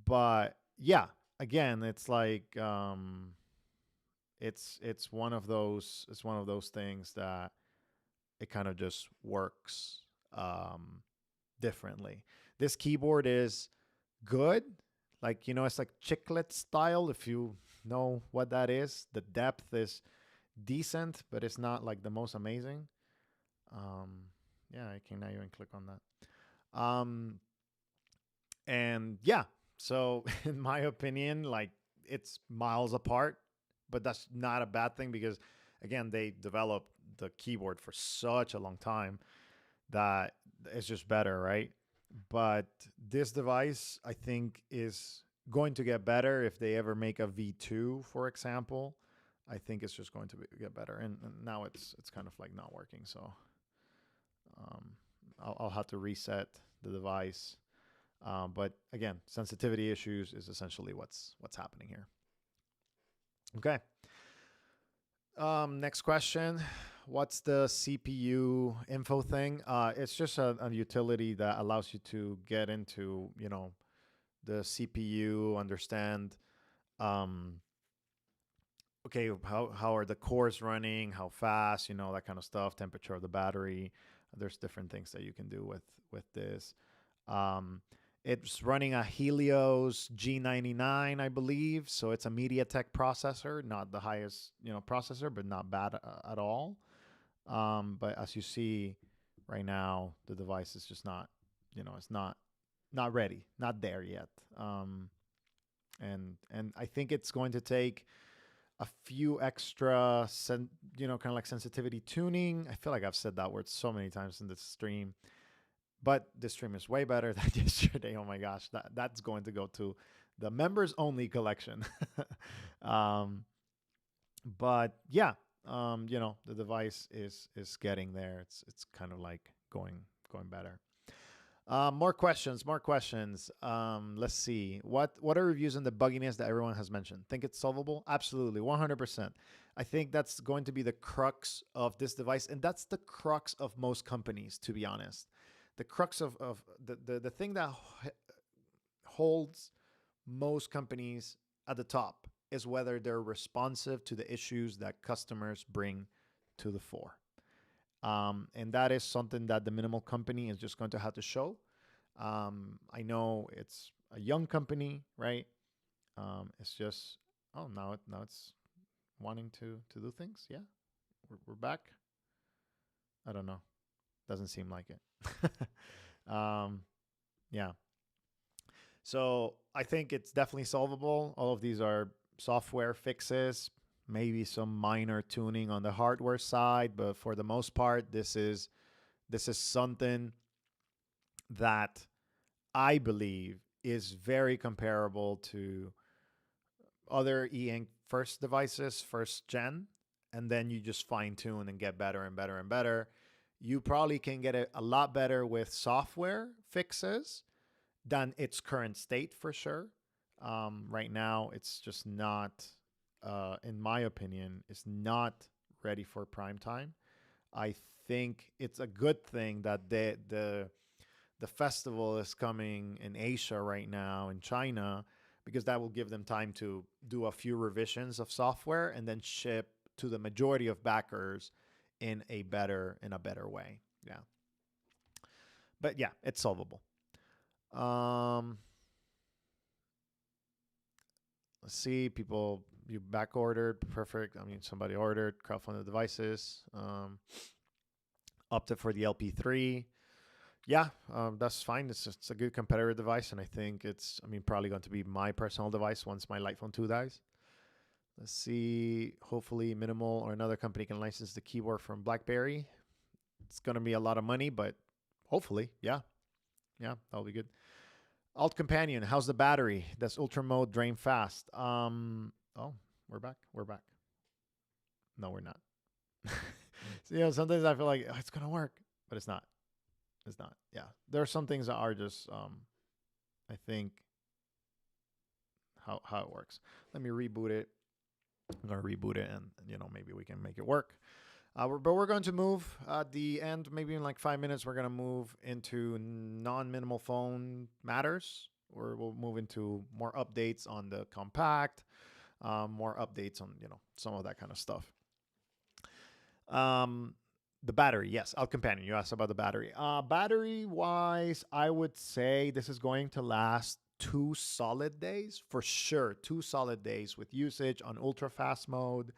but yeah, again, it's like it's one of those things that it kind of just works differently. This keyboard is good, like it's like chiclet style. If you know what that is, the depth is decent, but it's not like the most amazing. Um, yeah, I can now even click on that. And yeah, so in my opinion, like it's miles apart, but that's not a bad thing because, again, they developed the keyboard for such a long time that it's just better, right? But this device, I think, is going to get better if they ever make a V2, for example. I think it's just going to get better, and now it's kind of like not working. So um, I'll have to reset the device. But again, sensitivity issues is essentially what's happening here. Okay. Next question. What's the CPU info thing? It's just a utility that allows you to get into, the CPU, understand, um, okay, how are the cores running, how fast, that kind of stuff, temperature of the battery. There's different things that you can do with this. Um, it's running a Helios G99, I believe. So it's a MediaTek processor, not the highest, processor, but not bad at all. But as you see right now, the device is just not, it's not ready, not there yet. And I think it's going to take a few extra, kind of like sensitivity tuning. I feel like I've said that word so many times in this stream, But this stream is way better than yesterday. Oh my gosh, that's going to go to the members only collection. um, but yeah, the device is getting there. It's kind of like going better. More questions, more questions. Let's see. What are reviews on the bugginess that everyone has mentioned? Think it's solvable? Absolutely, 100%. I think that's going to be the crux of this device, and that's the crux of most companies, to be honest. The crux of the thing that holds most companies at the top is whether they're responsive to the issues that customers bring to the fore. And that is something that the minimal company is just going to have to show. I know it's a young company, right? It's just now it's wanting to do things. Yeah, we're back. I don't know. Doesn't seem like it. Yeah. So I think it's definitely solvable. All of these are software fixes, maybe some minor tuning on the hardware side, but for the most part, this is something that I believe is very comparable to other e-ink first devices, first gen, and then you just fine tune and get better and better and better. You probably can get it a lot better with software fixes than its current state for sure. Right now, it's just not, in my opinion, it's not ready for prime time. I think it's a good thing that the festival is coming in Asia right now in China because that will give them time to do a few revisions of software and then ship to the majority of backers in a better way. Yeah. But yeah, it's solvable. Um let's see, people you back ordered, perfect. I mean somebody ordered crowdfunded devices. Opted for the LP3. Yeah, that's fine. It's a good competitor device, and I think probably going to be my personal device once my Light Phone 2 dies. Let's see. Hopefully, Minimal or another company can license the keyboard from BlackBerry. It's going to be a lot of money, but hopefully, yeah. Yeah, that'll be good. Alt Companion, how's the battery? Does Ultra Mode drain fast? Oh, we're back. We're back. No, we're not. So, sometimes I feel like it's going to work, but it's not. It's not. Yeah. There are some things that are just I think how it works. Let me reboot it. I'm gonna reboot it, and maybe we can make it work. But we're going to move at the end, maybe in like 5 minutes. We're gonna move into non-minimal phone matters, or we'll move into more updates on the compact, more updates on some of that kind of stuff. The battery, yes, Alt Companion. You asked about the battery. Battery wise, I would say this is going to last 2 solid days for sure. 2 solid days with usage on ultra fast mode.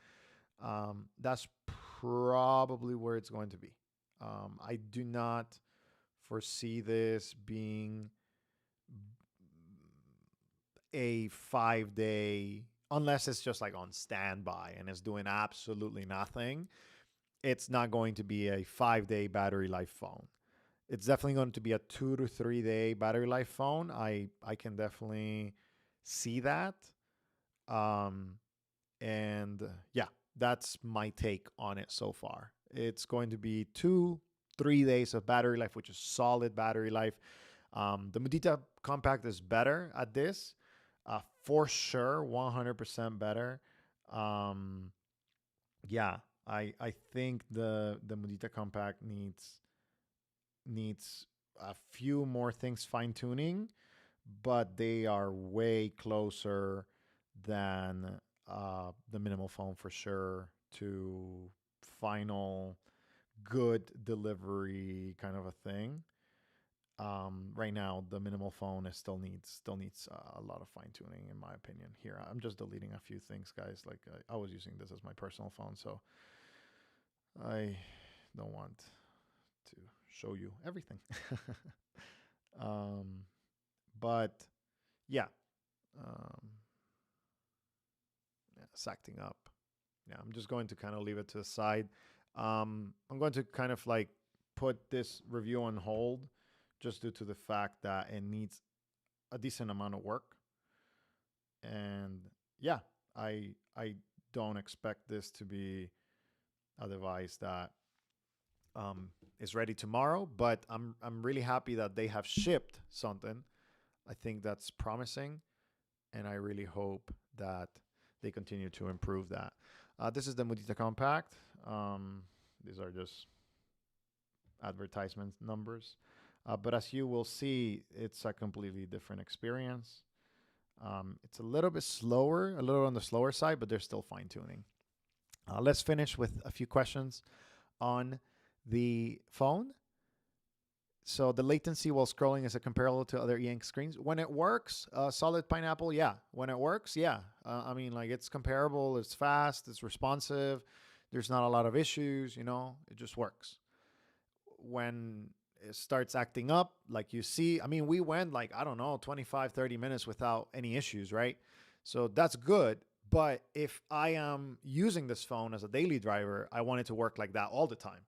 That's probably where it's going to be. I do not foresee this being a 5 day, unless it's just like on standby and it's doing absolutely nothing. It's not going to be a 5 day battery life phone. It's definitely going to be a 2 to 3 day battery life phone. I can definitely see that. Um, and yeah, that's my take on it so far. It's going to be 2 3 days of battery life, which is solid battery life. The Mudita Kompakt is better at this, for sure, 100% better. Yeah, I think the Mudita Kompakt needs a few more things fine tuning, but they are way closer than the minimal phone for sure to final good delivery kind of a thing. Right now, the minimal phone still needs a lot of fine tuning, in my opinion. Here, I'm just deleting a few things, guys. Like I was using this as my personal phone, so I don't want to show you everything. um, but yeah, um, yeah, it's acting up. Yeah, I'm just going to kind of leave it to the side. I'm going to kind of like put this review on hold just due to the fact that it needs a decent amount of work. And yeah, I don't expect this to be a device that is ready tomorrow, but I'm really happy that they have shipped something. I think that's promising, and I really hope that they continue to improve that. This is the Mudita Compact. These are just advertisement numbers, but as you will see, it's a completely different experience. It's a little bit slower, a little on the slower side, but they're still fine tuning. Let's finish with a few questions on the phone. So the latency while scrolling is a comparable to other e-ink screens. When it works, solid pineapple, yeah. When it works, yeah. I mean, like it's comparable. It's fast. It's responsive. There's not a lot of issues. It just works. When it starts acting up, like you see, I mean, we went like, I don't know, 25, 30 minutes without any issues, right? So that's good. But if I am using this phone as a daily driver, I want it to work like that all the time.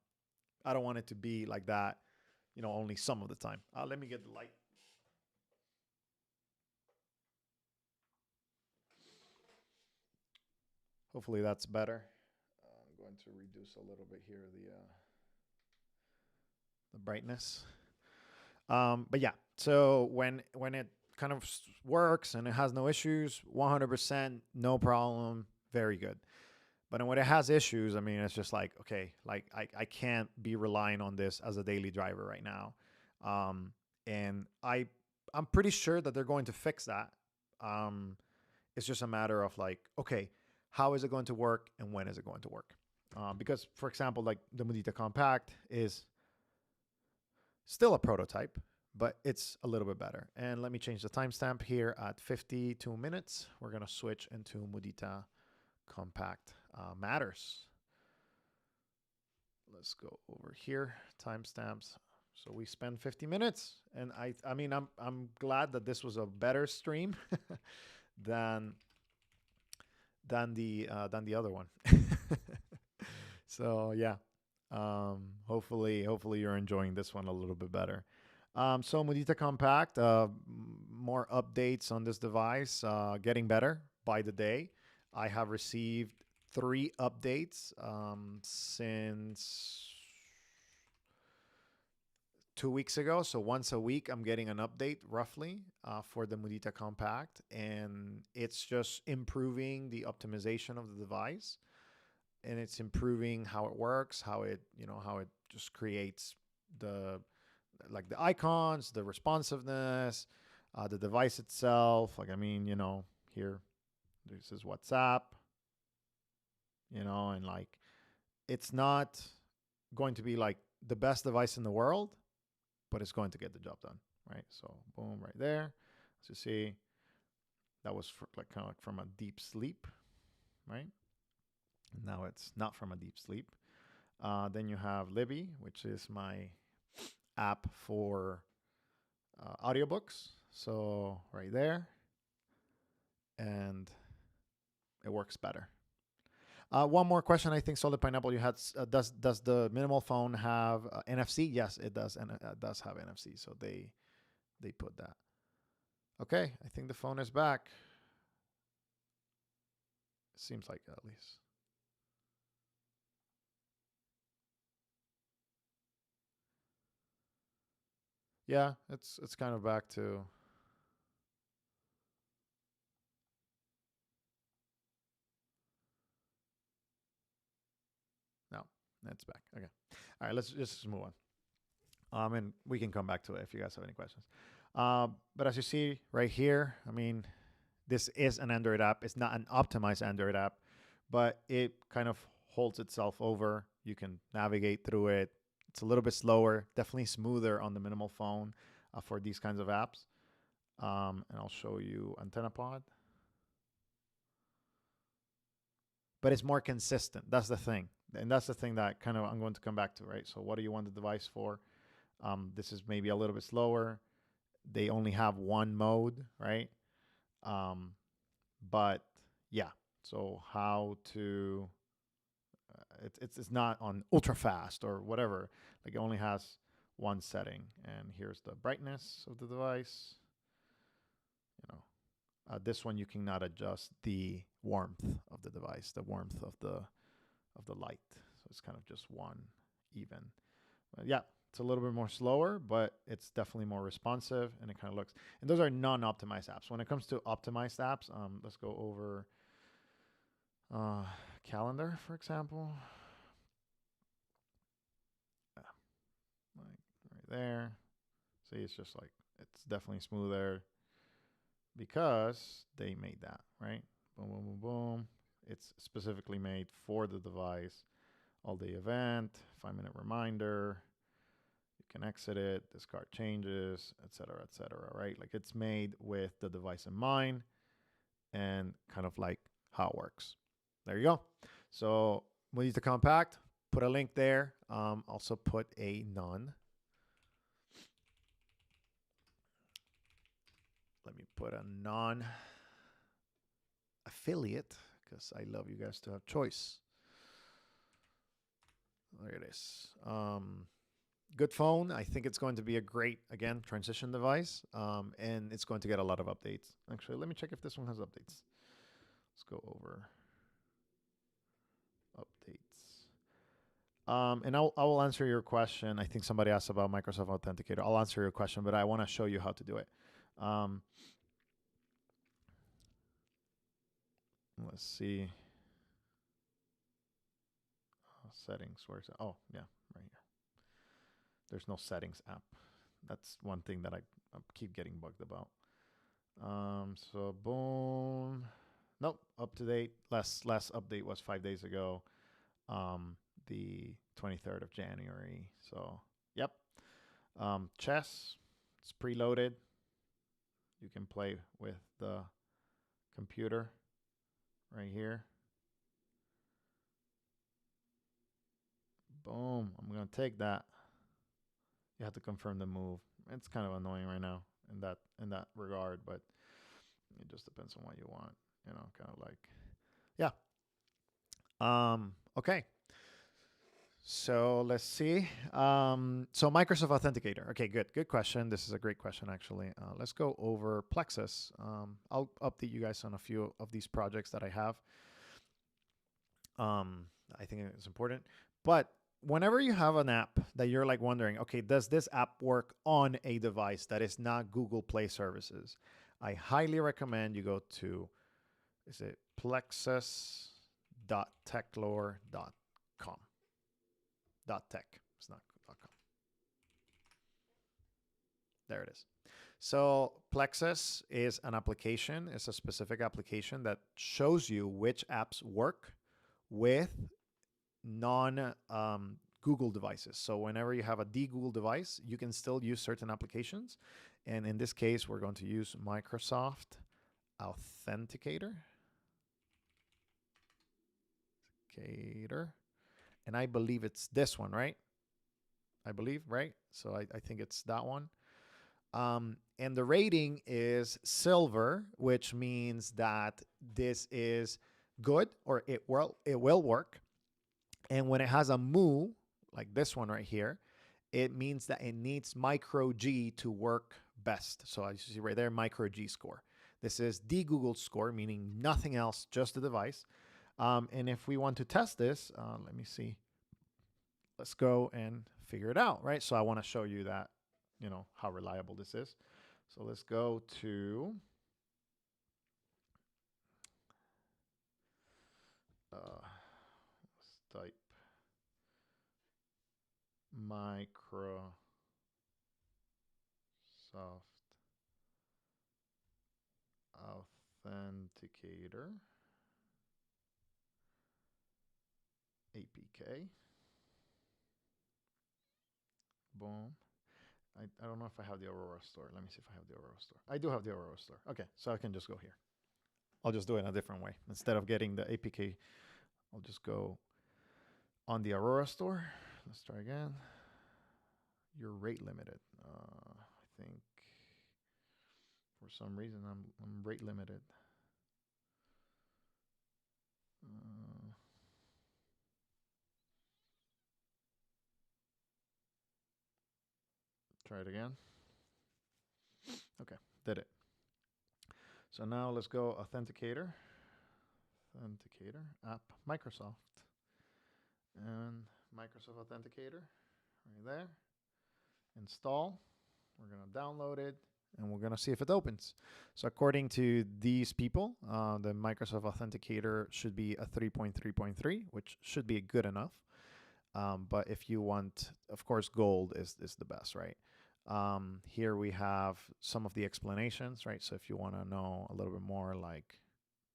I don't want it to be like that, only some of the time. Let me get the light. Hopefully that's better. I'm going to reduce a little bit here the brightness. But yeah, so when it kind of works and it has no issues, 100%, no problem, very good. But when it has issues, I mean, it's just like, okay, like I can't be relying on this as a daily driver right now. And I'm pretty sure that they're going to fix that. It's just a matter of like, okay, how is it going to work and when is it going to work? Because, for example, like the Mudita Compact is still a prototype, but it's a little bit better. And let me change the timestamp here at 52 minutes. We're going to switch into Mudita Compact matters. Let's go over here, timestamps. So we spend 50 minutes, and I mean, I'm glad that this was a better stream than than the other one. So yeah, hopefully you're enjoying this one a little bit better. So Mudita Compact, more updates on this device, getting better by the day. I have received 3 updates since 2 weeks ago. So once a week, I'm getting an update roughly for the Mudita Compact, and it's just improving the optimization of the device, and it's improving how it works, how it just creates the the icons, the responsiveness, the device itself. Like I mean, here this is WhatsApp, and like it's not going to be like the best device in the world, but it's going to get the job done, right? So boom, right there. As you see, that was like kind of like from a deep sleep, right? Now it's not from a deep sleep. Then you have Libby, which is my app for audiobooks. So right there, and it works better. One more question. I think Solid Pineapple, you had does the minimal phone have NFC? Yes, it does, and it does have NFC. So they put that. Okay, I think the phone is back. Seems like at least. Yeah, it's kind of back to. No, it's back. Okay. All right, let's just move on. And we can come back to it if you guys have any questions. But as you see right here, I mean, this is an Android app. It's not an optimized Android app, but it kind of holds itself over. You can navigate through it. It's a little bit slower, definitely smoother on the minimal phone for these kinds of apps. And I'll show you Antenna Pod. But it's more consistent. That's the thing. And that's the thing that kind of I'm going to come back to, right? So what do you want the device for? This is maybe a little bit slower. They only have one mode, right? Um, but yeah, so how to it's not on ultra fast or whatever. Like it only has one setting. And here's the brightness of the device. You know, this one you cannot adjust the warmth of the device, the warmth of the light. So it's kind of just one even. But yeah, it's a little bit more slower, but it's definitely more responsive, and it kind of looks. And those are non-optimized apps. When it comes to optimized apps, let's go over calendar, for example. Like right there. See, it's just like it's definitely smoother because they made that, right? Boom, boom, boom, boom. It's specifically made for the device. All the event, 5-minute reminder. You can exit it, discard changes, etc., right? Like it's made with the device in mind and kind of like how it works. There you go. So Mudita Kompakt, put a link there. Also put a none. Let me put a non affiliate because I love you guys to have choice. There it is. Good phone. I think it's going to be a great, again, transition device. And it's going to get a lot of updates. Actually, let me check if this one has updates. Let's go over updates. And I will answer your question. I think somebody asked about Microsoft Authenticator. I'll answer your question, but I want to show you how to do it. Let's see. Settings. Where's it? Oh, yeah, right here. There's no settings app. That's one thing that I keep getting bugged about. So boom. Nope, up to date. Last update was 5 days ago. The 23rd of January. So, yep. Chess, it's preloaded. You can play with the computer right here. Boom. I'm going to take that. You have to confirm the move. It's kind of annoying right now in that regard, but it just depends on what you want, you know, kind of like, yeah. Okay. So let's see. So Microsoft Authenticator. Okay, good question. This is a great question, actually. Let's go over Plexus. I'll update you guys on a few of these projects that I have. I think it's important. But whenever you have an app that you're like wondering, okay, does this app work on a device that is not Google Play services? I highly recommend you go to, is it plexus.techlore.com. .tech. It's not .com. There it is. So Plexus is an application. It's a specific application that shows you which apps work with non Google devices. So whenever you have a de-Google device, you can still use certain applications. And in this case, we're going to use Microsoft Authenticator. And I believe it's this one, right? I believe, right? So I think it's that one. And the rating is silver, which means that this is good, or it will work. And when it has a moo, like this one right here, it means that it needs micro G to work best. So as you see right there, micro G score. This is the Google score, meaning nothing else, just the device. And if we want to test this, let me see. Let's go and figure it out, right? So I want to show you that, you know, how reliable this is. So let's go to let's type Microsoft Authenticator APK. Boom. I don't know if I have the Aurora store. Let me see if I have the Aurora store. I do have the Aurora store. Okay, so I can just go here. I'll just do it in a different way. Instead of getting the APK, I'll just go on the Aurora store. Let's try again. You're rate limited. I think for some reason I'm rate limited. Try it again. Okay, did it. So now let's go Authenticator. Authenticator app, Microsoft. And Microsoft Authenticator right there. Install. We're going to download it and we're going to see if it opens. So according to these people, the Microsoft Authenticator should be a 3.3.3, which should be good enough. But if you want, of course, gold is the best, right? Here we have some of the explanations, right? So if you want to know a little bit more like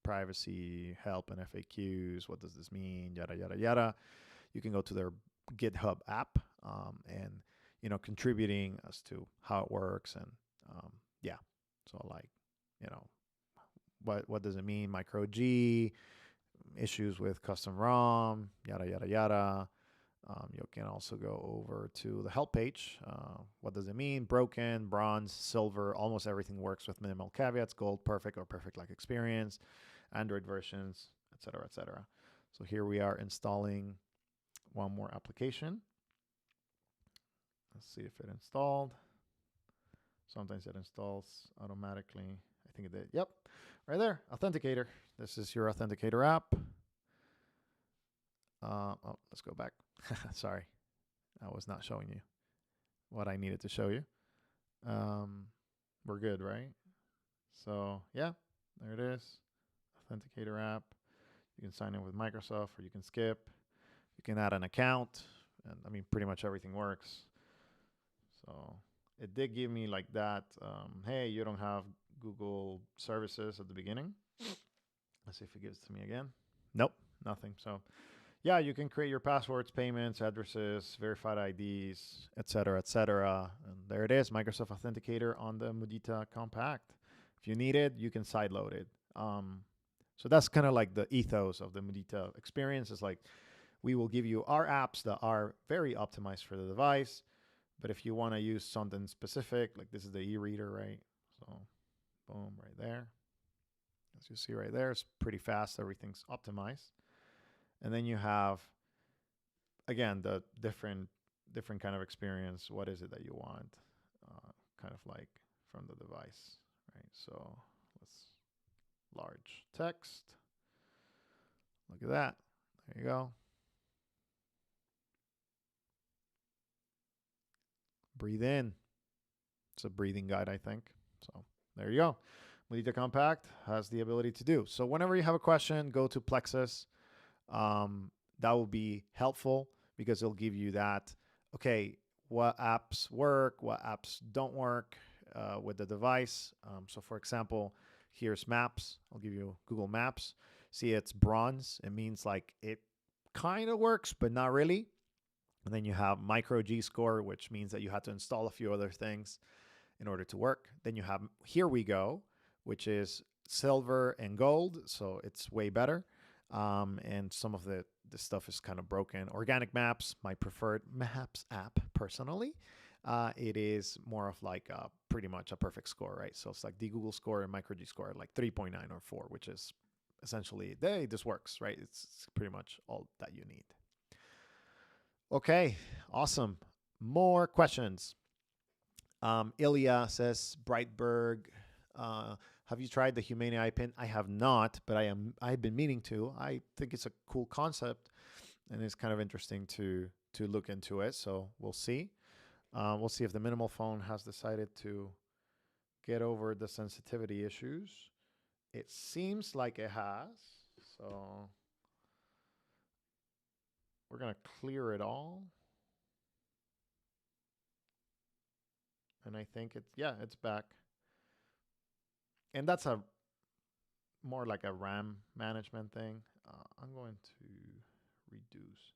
privacy, help, and FAQs, what does this mean, yada, yada, yada, you can go to their GitHub app and, you know, contributing as to how it works. And yeah, so like, you know, what does it mean? Micro G, issues with custom ROM, yada, yada, yada. You can also go over to the help page. What does it mean? Broken, bronze, silver, almost everything works with minimal caveats, gold, perfect, or perfect-like experience, Android versions, etc., etc. So here we are installing one more application. Let's see if it installed. Sometimes it installs automatically. I think it did. Yep, right there, Authenticator. This is your Authenticator app. Oh, let's go back. Sorry, I was not showing you what I needed to show you. We're good, right? So yeah, there it is. Authenticator app. You can sign in with Microsoft or you can skip. You can add an account. And I mean, pretty much everything works. So it did give me like that. Hey, you don't have Google services at the beginning. Let's see if it gives it to me again. Nope, nothing. So yeah, you can create your passwords, payments, addresses, verified IDs, etc., etc. And there it is, Microsoft Authenticator on the Mudita Kompakt. If you need it, you can sideload it. So that's kind of like the ethos of the Mudita experience. Is like we will give you our apps that are very optimized for the device. But if you want to use something specific, like this is the e-reader, right? So boom, right there. As you see right there, it's pretty fast. Everything's optimized. And then you have, again, the different kind of experience. What is it that you want? Kind of like from the device, right? So let's large text. Look at that. There you go. Breathe in. It's a breathing guide, I think. So there you go. Mudita Kompakt has the ability to do. So whenever you have a question, go to Plexus. That will be helpful because it'll give you that, okay, what apps work, what apps don't work with the device. So for example, here's Maps. I'll give you Google Maps. See, it's bronze. It means like it kind of works, but not really. And then you have micro G score, which means that you had to install a few other things in order to work. Then you have Here We Go, which is silver and gold. So it's way better. And some of the stuff is kind of broken. Organic Maps, my preferred Maps app personally. It is more of like pretty much a perfect score, right? So it's like the Google score and micro G score, like 3.9 or 4, which is essentially, hey, this works, right? It's pretty much all that you need. Okay, awesome. More questions. Ilya says, Brightberg, have you tried the Humane eye pin? I have not, but I've been meaning to. I think it's a cool concept, and it's kind of interesting to look into it. So we'll see. We'll see if the minimal phone has decided to get over the sensitivity issues. It seems like it has. So we're gonna clear it all. And I think it's back. And that's a more like a RAM management thing. I'm going to reduce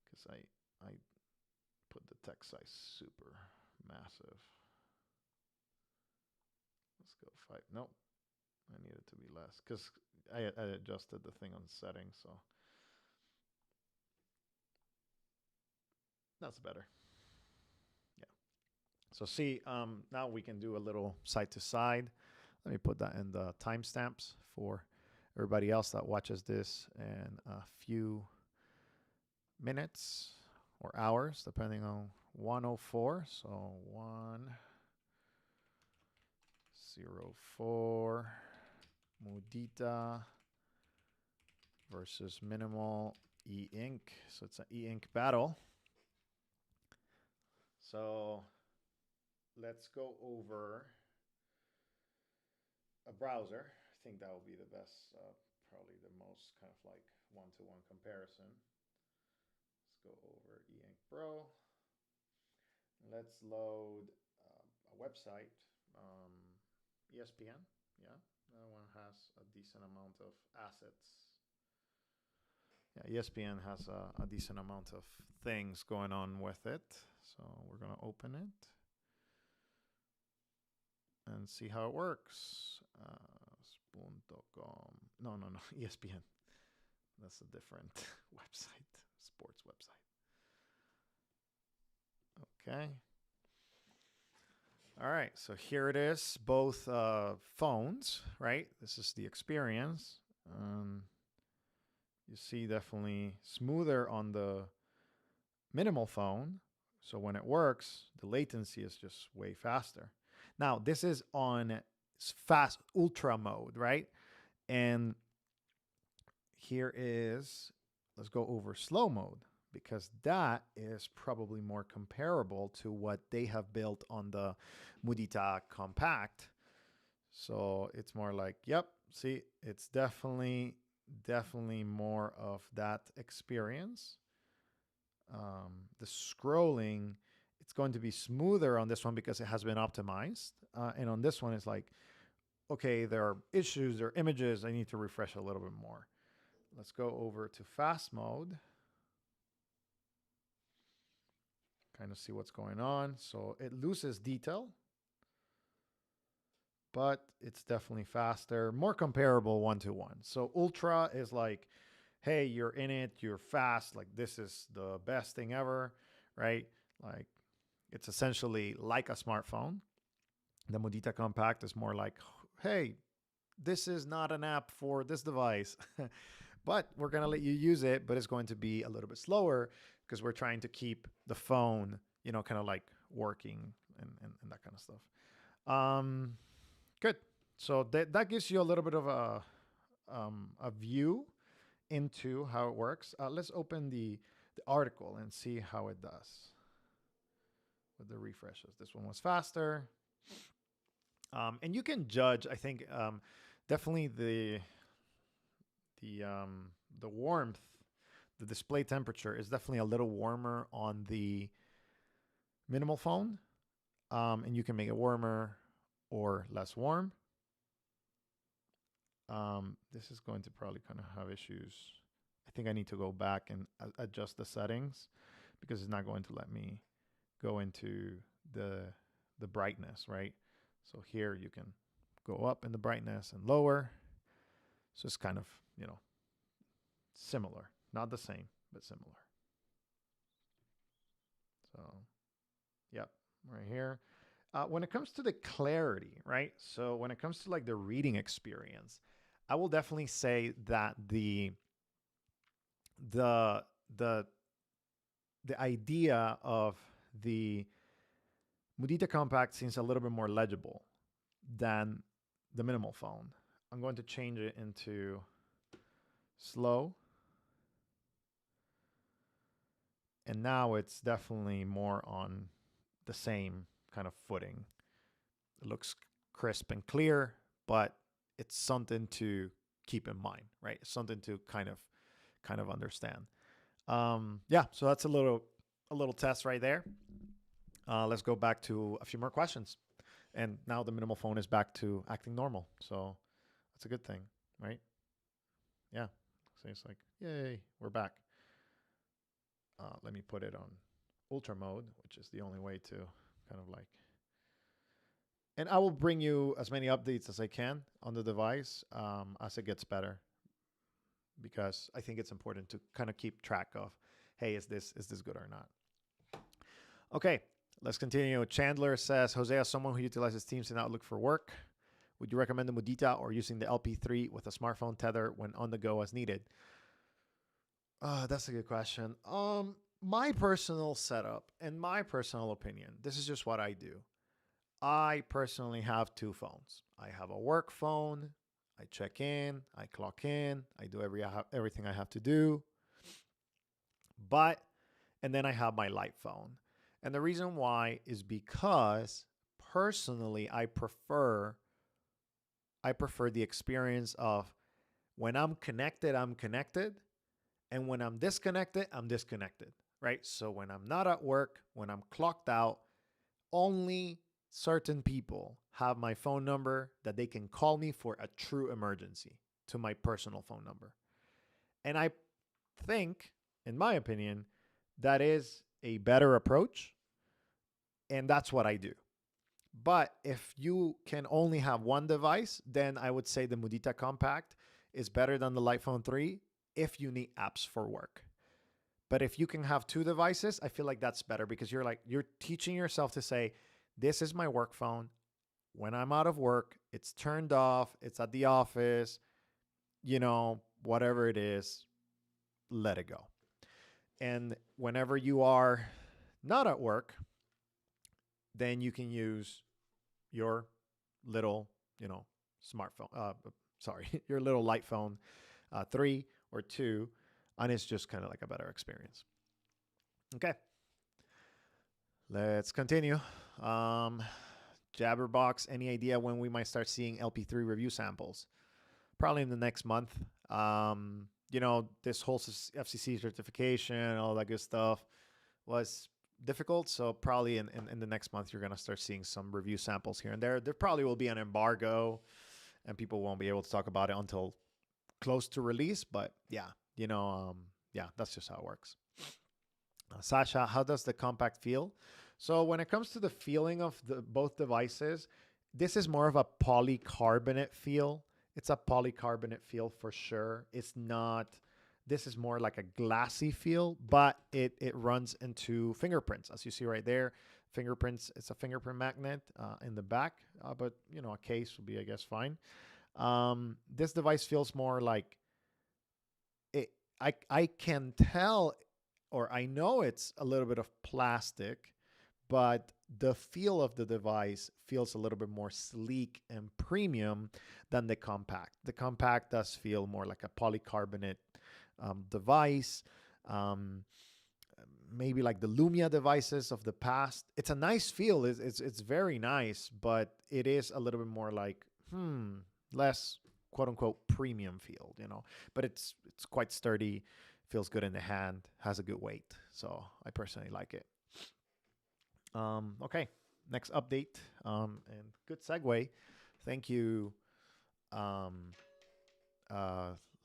because I put the text size super massive. Let's go 5. Nope. I need it to be less because I adjusted the thing on settings. So that's better. Yeah. So see, now we can do a little side to side. Let me put that in the timestamps for everybody else that watches this in a few minutes. or hours, depending on 104. So 104 Mudita versus minimal e-ink. So it's an e-ink battle. So let's go over a browser. I think that will be the best, probably the most kind of like one-to-one comparison. Let's go over e-ink Pro. Let's load a website, ESPN. Yeah, that one has a decent amount of assets. Yeah, ESPN has a decent amount of things going on with it. So we're going to open it and see how it works. Spoon.com. No, ESPN. That's a different website, sports website. Okay. All right, so here it is, both phones, right? This is the experience. You see definitely smoother on the minimal phone. So when it works, the latency is just way faster. Now, this is on fast ultra mode, right? And here is, let's go over slow mode, because that is probably more comparable to what they have built on the Mudita Kompakt. So it's more like, yep, see, it's definitely more of that experience. The scrolling, it's going to be smoother on this one because it has been optimized. And on this one, it's like, okay, there are issues, there are images, I need to refresh a little bit more. Let's go over to fast mode. Kind of see what's going on. So it loses detail, but it's definitely faster, more comparable one-to-one. So ultra is like, hey, you're in it, you're fast, like this is the best thing ever, right? Like it's essentially like a smartphone. The Mudita Kompakt is more like, hey, this is not an app for this device, but we're going to let you use it, but it's going to be a little bit slower because we're trying to keep the phone, kind of like working and that kind of stuff. Good. So that gives you a little bit of a view into how it works. Let's open the article and see how it does with the refreshes. This one was faster. And you can judge, I think, definitely the warmth, the display temperature is definitely a little warmer on the minimal phone. And you can make it warmer or less warm. This is going to probably kind of have issues. I think I need to go back and adjust the settings because it's not going to let me go into the brightness, right? So here you can go up in the brightness and lower. So it's kind of, similar. Not the same, but similar. So, yep, right here. When it comes to the clarity, right? So when it comes to like the reading experience, I will definitely say that the idea of the Mudita Kompakt seems a little bit more legible than the minimal phone. I'm going to change it into slow. And now it's definitely more on the same kind of footing. It looks crisp and clear, but it's something to keep in mind, right? It's something to kind of understand. Yeah, so that's a little test right there. Let's go back to a few more questions. And now the minimal phone is back to acting normal. So that's a good thing, right? Yeah. So it's like, yay, we're back. Let me put it on ultra mode, which is the only way to kind of like. And I will bring you as many updates as I can on the device as it gets better, because I think it's important to kind of keep track of, hey, is this good or not? Okay, let's continue. Chandler says, Jose, as someone who utilizes Teams and Outlook for work, would you recommend the Mudita or using the LP3 with a smartphone tether when on the go as needed? That's a good question. my personal setup and my personal opinion, this is just what I do. I personally have two phones. I have a work phone. I check in, I clock in, I do everything I have to do. But and then I have my light phone. And the reason why is because personally I prefer the experience of when I'm connected, and when I'm disconnected, right? So when I'm not at work, when I'm clocked out, only certain people have my phone number that they can call me for a true emergency to my personal phone number. And I think, in my opinion, that is a better approach. And that's what I do. But if you can only have one device, then I would say the Mudita Kompakt is better than the Lightphone 3 if you need apps for work. But if you can have two devices, I feel like that's better because you're teaching yourself to say, this is my work phone. When I'm out of work, it's turned off, it's at the office, whatever it is, let it go. And whenever you are not at work, then you can use your little, smartphone. Sorry, your little light phone, 3 or 2, and it's just kind of like a better experience. Okay, let's continue. Jabberbox, any idea when we might start seeing LP3 review samples? Probably in the next month. This whole FCC certification and all that good stuff was difficult. So probably in the next month, you're going to start seeing some review samples here and there. There probably will be an embargo and people won't be able to talk about it until close to release. But yeah, that's just how it works. Sasha, how does the Kompakt feel? So when it comes to the feeling of both devices, this is more of a polycarbonate feel. It's a polycarbonate feel for sure. It's not, this is more like a glassy feel, but it runs into fingerprints. As you see right there, fingerprints, it's a fingerprint magnet in the back, but a case would be, I guess, fine. This device feels more like, I can tell, or I know it's a little bit of plastic, but the feel of the device feels a little bit more sleek and premium than the Kompakt. The Kompakt does feel more like a polycarbonate device, maybe like the Lumia devices of the past. It's a nice feel. It's very nice, but it is a little bit more like less quote unquote premium feel, But it's quite sturdy, feels good in the hand, has a good weight. So I personally like it. Okay, next update, and good segue. Thank you. Let's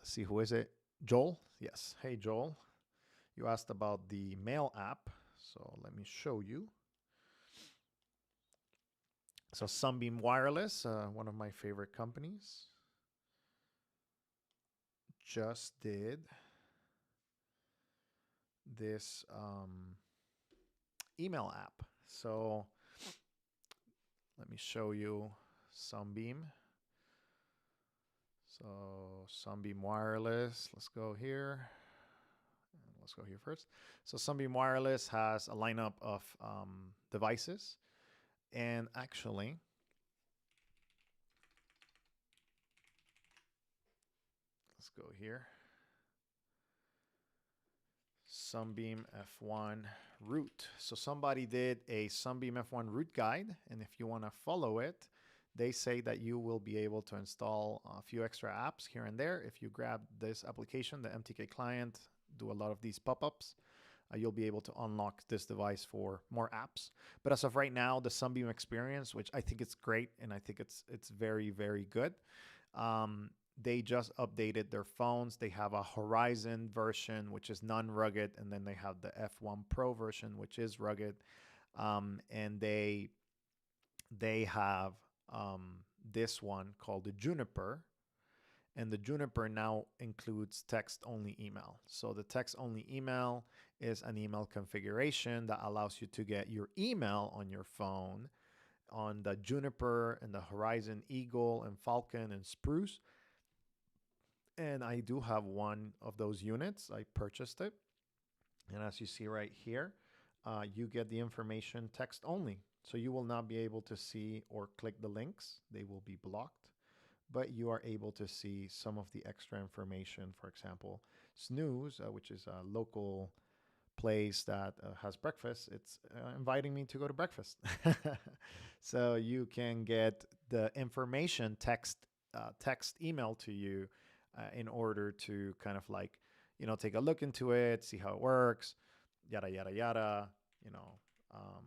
see, who is it? Joel? Yes. Hey, Joel. You asked about the mail app, so let me show you. So Sunbeam Wireless, one of my favorite companies, just did this email app. So let me show you Sunbeam. So Sunbeam Wireless, let's go here. Let's go here first. So Sunbeam Wireless has a lineup of devices. And actually, let's go here. Sunbeam F1 route. So somebody did a Sunbeam F1 route guide. And if you want to follow it, they say that you will be able to install a few extra apps here and there. If you grab this application, the MTK client, do a lot of these pop-ups, you'll be able to unlock this device for more apps. But as of right now, the Sunbeam experience, which I think it's great and I think it's very, very good. They just updated their phones. They have a Horizon version, which is non-rugged, and then they have the F1 Pro version, which is rugged. And they have this one called the Juniper, and the Juniper now includes text-only email. So the text-only email is an email configuration that allows you to get your email on your phone on the Juniper and the Horizon Eagle and Falcon and Spruce. And I do have one of those units. I purchased it. And as you see right here, you get the information text only. So you will not be able to see or click the links. They will be blocked, but you are able to see some of the extra information. For example, Snooze, which is a local place that has breakfast, it's inviting me to go to breakfast. So you can get the information text email to you in order to kind of like, take a look into it, see how it works, yada yada yada. You know, um,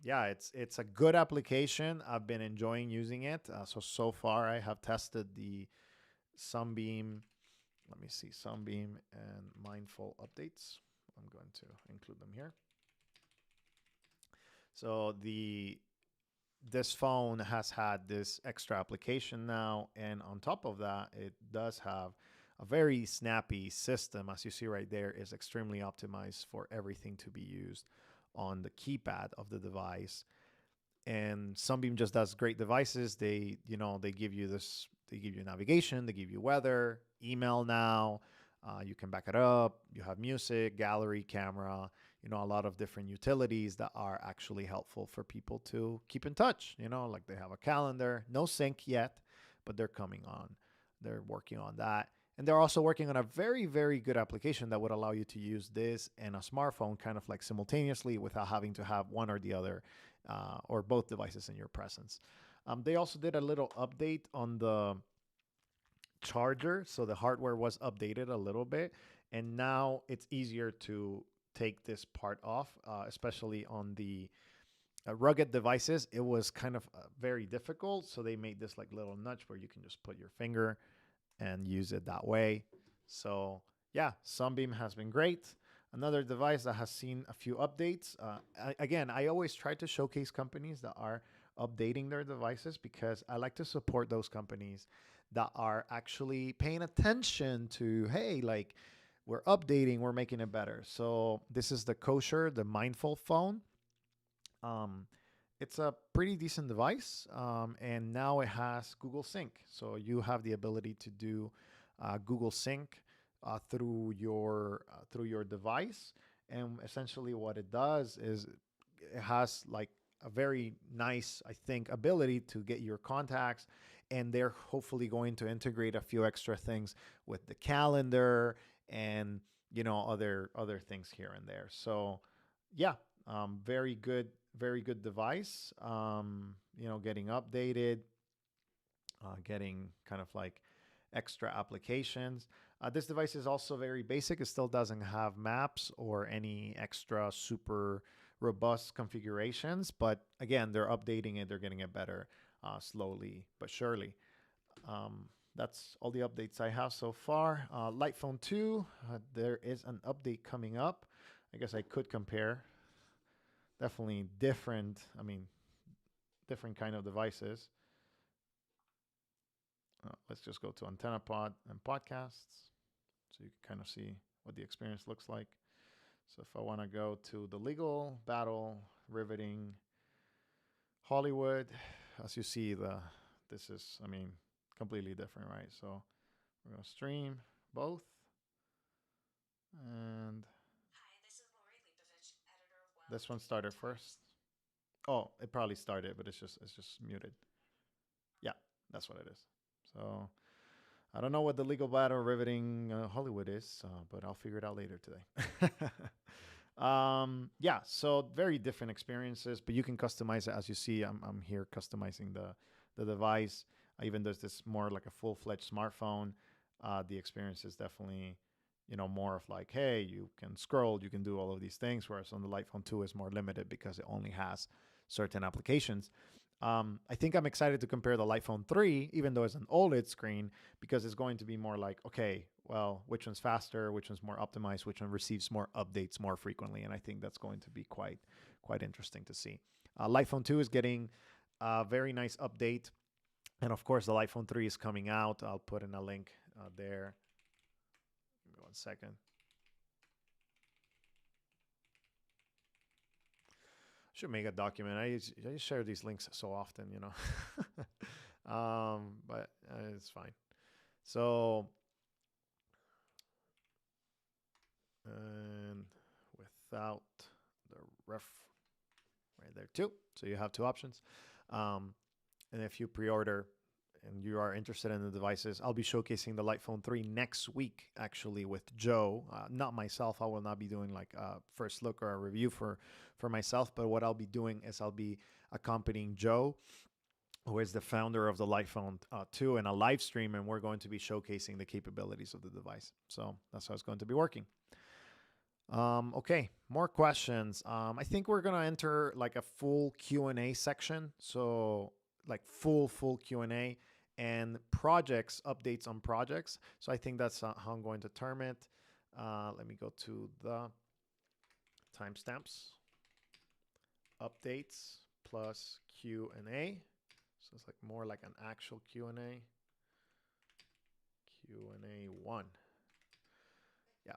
yeah, it's a good application. I've been enjoying using it. So far, I have tested the Sunbeam. Let me see, Sunbeam and Mindful updates. I'm going to include them here. So this phone has had this extra application now, and on top of that, it does have a very snappy system. As you see right there, is extremely optimized for everything to be used on the keypad of the device. And Sunbeam just does great devices. They give you this, they give you navigation, they give you weather, email now. You can back it up. You have music, gallery, camera. A lot of different utilities that are actually helpful for people to keep in touch. Like they have a calendar, no sync yet, but they're coming on. They're working on that. And they're also working on a very, very good application that would allow you to use this and a smartphone kind of like simultaneously without having to have one or the other or both devices in your presence. They also did a little update on the charger, so the hardware was updated a little bit, and now it's easier to take this part off, especially on the rugged devices. It was kind of very difficult, so they made this like little nudge where you can just put your finger and use it that way. So yeah, Sunbeam has been great. Another device that has seen a few updates. Again, I always try to showcase companies that are updating their devices because I like to support those companies that are actually paying attention to, hey, like we're updating, we're making it better. So this is the Kosher, the Mindful phone. Um, it's a pretty decent device, and now it has Google Sync. So you have the ability to do Google Sync through your device, and essentially what it does is it has like a very nice, I think, ability to get your contacts, and they're hopefully going to integrate a few extra things with the calendar and other things here and there. So yeah, very good device. Getting updated, getting kind of like extra applications. This device is also very basic. It still doesn't have maps or any extra super robust configurations, but again, they're updating it. They're getting it better slowly but surely. That's all the updates I have so far. Light Phone 2, there is an update coming up. I guess I could compare. Definitely different. I mean, different kind of devices. Let's just go to Antenna Pod and podcasts so you can kind of see what the experience looks like. So if I want to go to the legal battle, riveting, Hollywood, as you see, this is, I mean, completely different, right? So we're going to stream both. And this one started first. Oh, it probably started, but it's just muted. Yeah, that's what it is. So I don't know what the legal battle riveting Hollywood is, but I'll figure it out later today. Yeah, so very different experiences, but you can customize it as you see. I'm here customizing the device. Even though this more like a full fledged smartphone, the experience is definitely more of like, hey, you can scroll, you can do all of these things. Whereas on the Light Phone 2 is more limited because it only has certain applications. I think I'm excited to compare the Light Phone 3, even though it's an OLED screen, because it's going to be more like, okay, well, which one's faster, which one's more optimized, which one receives more updates more frequently, and I think that's going to be quite interesting to see. Light Phone 2 is getting a very nice update, and of course, the Light Phone 3 is coming out. I'll put in a link there. Give me 1 second. Should make a document. I share these links so often, but it's fine. So, and without the ref right there too. So you have two options. And if you pre-order and you are interested in the devices, I'll be showcasing the Lightphone 3 next week, actually, with Joe. Not myself. I will not be doing like a first look or a review for myself. But what I'll be doing is I'll be accompanying Joe, who is the founder of the Lightphone 2, in a live stream, and we're going to be showcasing the capabilities of the device. So that's how it's going to be working. Okay, more questions. I think we're gonna enter like a full Q&A section. So like full Q&A and projects, updates on projects. So I think that's how I'm going to term it. Let me go to the timestamps. Updates plus Q&A. So it's like more like an actual Q&A. Q&A 1. Yeah.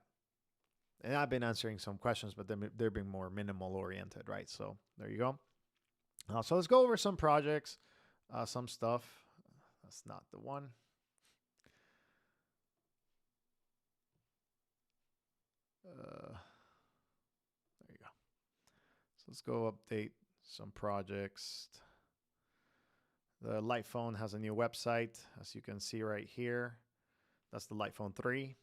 And I've been answering some questions, but they're being more minimal oriented, right? So there you go. So let's go over some projects, some stuff. That's not the one. There you go. So let's go update some projects. The Lightphone has a new website, as you can see right here. That's the Lightphone 3.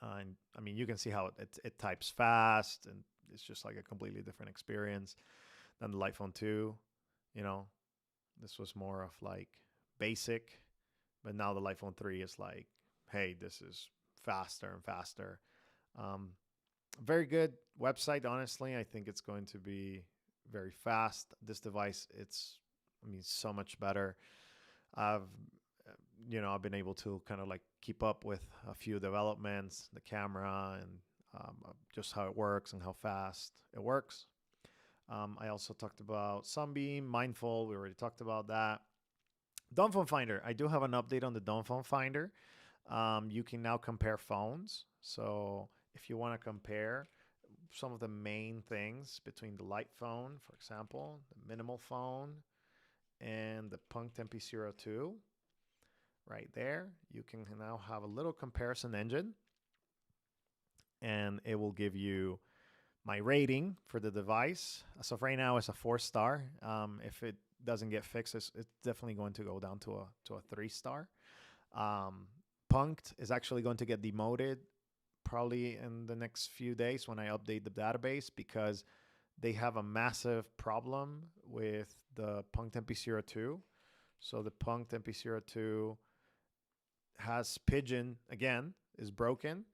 And I mean, you can see how it types fast, and it's just like a completely different experience than the Lightphone 2. You know, this was more of like basic, but now the Lightphone 3 is like, hey, this is faster and faster. Very good website, honestly. I think it's going to be very fast. This device, I mean, so much better. I've been able to kind of like keep up with a few developments, the camera, and just how it works and how fast it works. I also talked about Sunbeam, Mindful. We already talked about that. Dumbphone Finder. I do have an update on the Dumbphone Finder. You can now compare phones. So if you want to compare some of the main things between the light phone, for example, the minimal phone, and the Punked MP02, right there, you can now have a little comparison engine, and it will give you my rating for the device. So right now it's a 4-star. If it doesn't get fixed, it's definitely going to go down to a 3-star. Punked is actually going to get demoted probably in the next few days when I update the database, because they have a massive problem with the Punked MP02. So the Punked MP02 has Pigeon, again, is broken.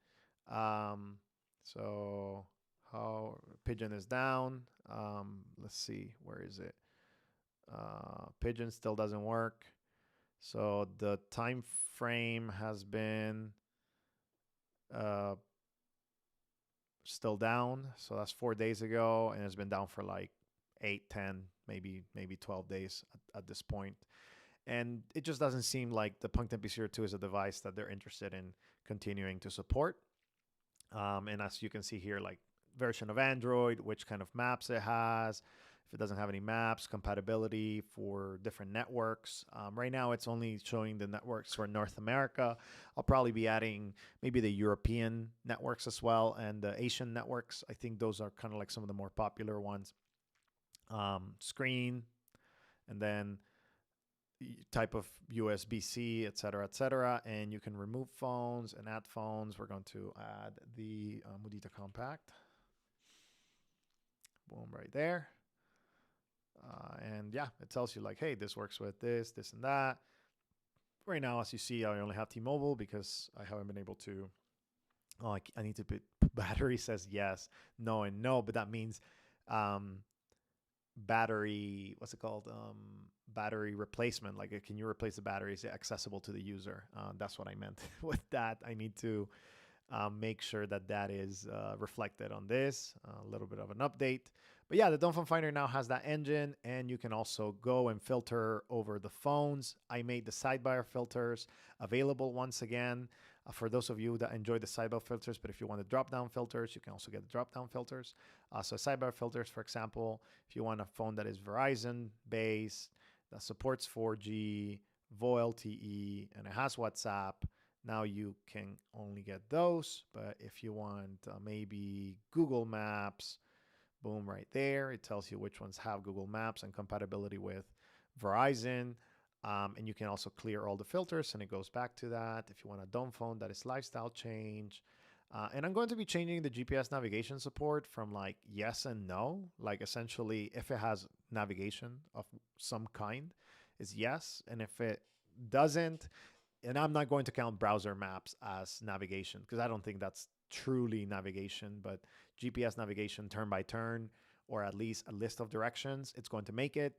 So how Pigeon is down. Let's see, where is it? Pigeon still doesn't work. So the time frame has been still down. So that's 4 days ago, and it's been down for like 8, 10, maybe 12 days at this point. And it just doesn't seem like the Punked MP02 is a device that they're interested in continuing to support. And as you can see here, like version of Android, which kind of maps it has, if it doesn't have any maps, compatibility for different networks. Right now, it's only showing the networks for North America. I'll probably be adding maybe the European networks as well, and the Asian networks. I think those are kind of like some of the more popular ones. Screen, and then type of USB-C, etc., and you can remove phones and add phones. We're going to add the Mudita Kompakt. Boom, right there. And yeah, it tells you like, hey, this works with this, and that. Right now, as you see, I only have T-Mobile because I haven't been able to. Oh, I need to put battery says yes, no, and no, but that means battery, what's it called? Battery replacement. Like, can you replace the battery? Is it accessible to the user? That's what I meant with that. I need to make sure that is reflected on this. A little bit of an update. But yeah, the Dumbphone Finder now has that engine, and you can also go and filter over the phones. I made the sidebar filters available once again for those of you that enjoy the sidebar filters. But if you want the drop-down filters, you can also get the drop-down filters. So sidebar filters, for example, if you want a phone that is Verizon-based, that supports 4G, VoLTE, and it has WhatsApp, Now you can only get those, but if you want maybe Google Maps, boom, right there. It tells you which ones have Google Maps and compatibility with Verizon. And you can also clear all the filters, and it goes back to that. If you want a Dumbphone, that is lifestyle change. And I'm going to be changing the GPS navigation support from like yes and no. Like essentially, if it has navigation of some kind, is yes. And if it doesn't, and I'm not going to count browser maps as navigation because I don't think that's truly navigation, but GPS navigation turn by turn, or at least a list of directions, it's going to make it.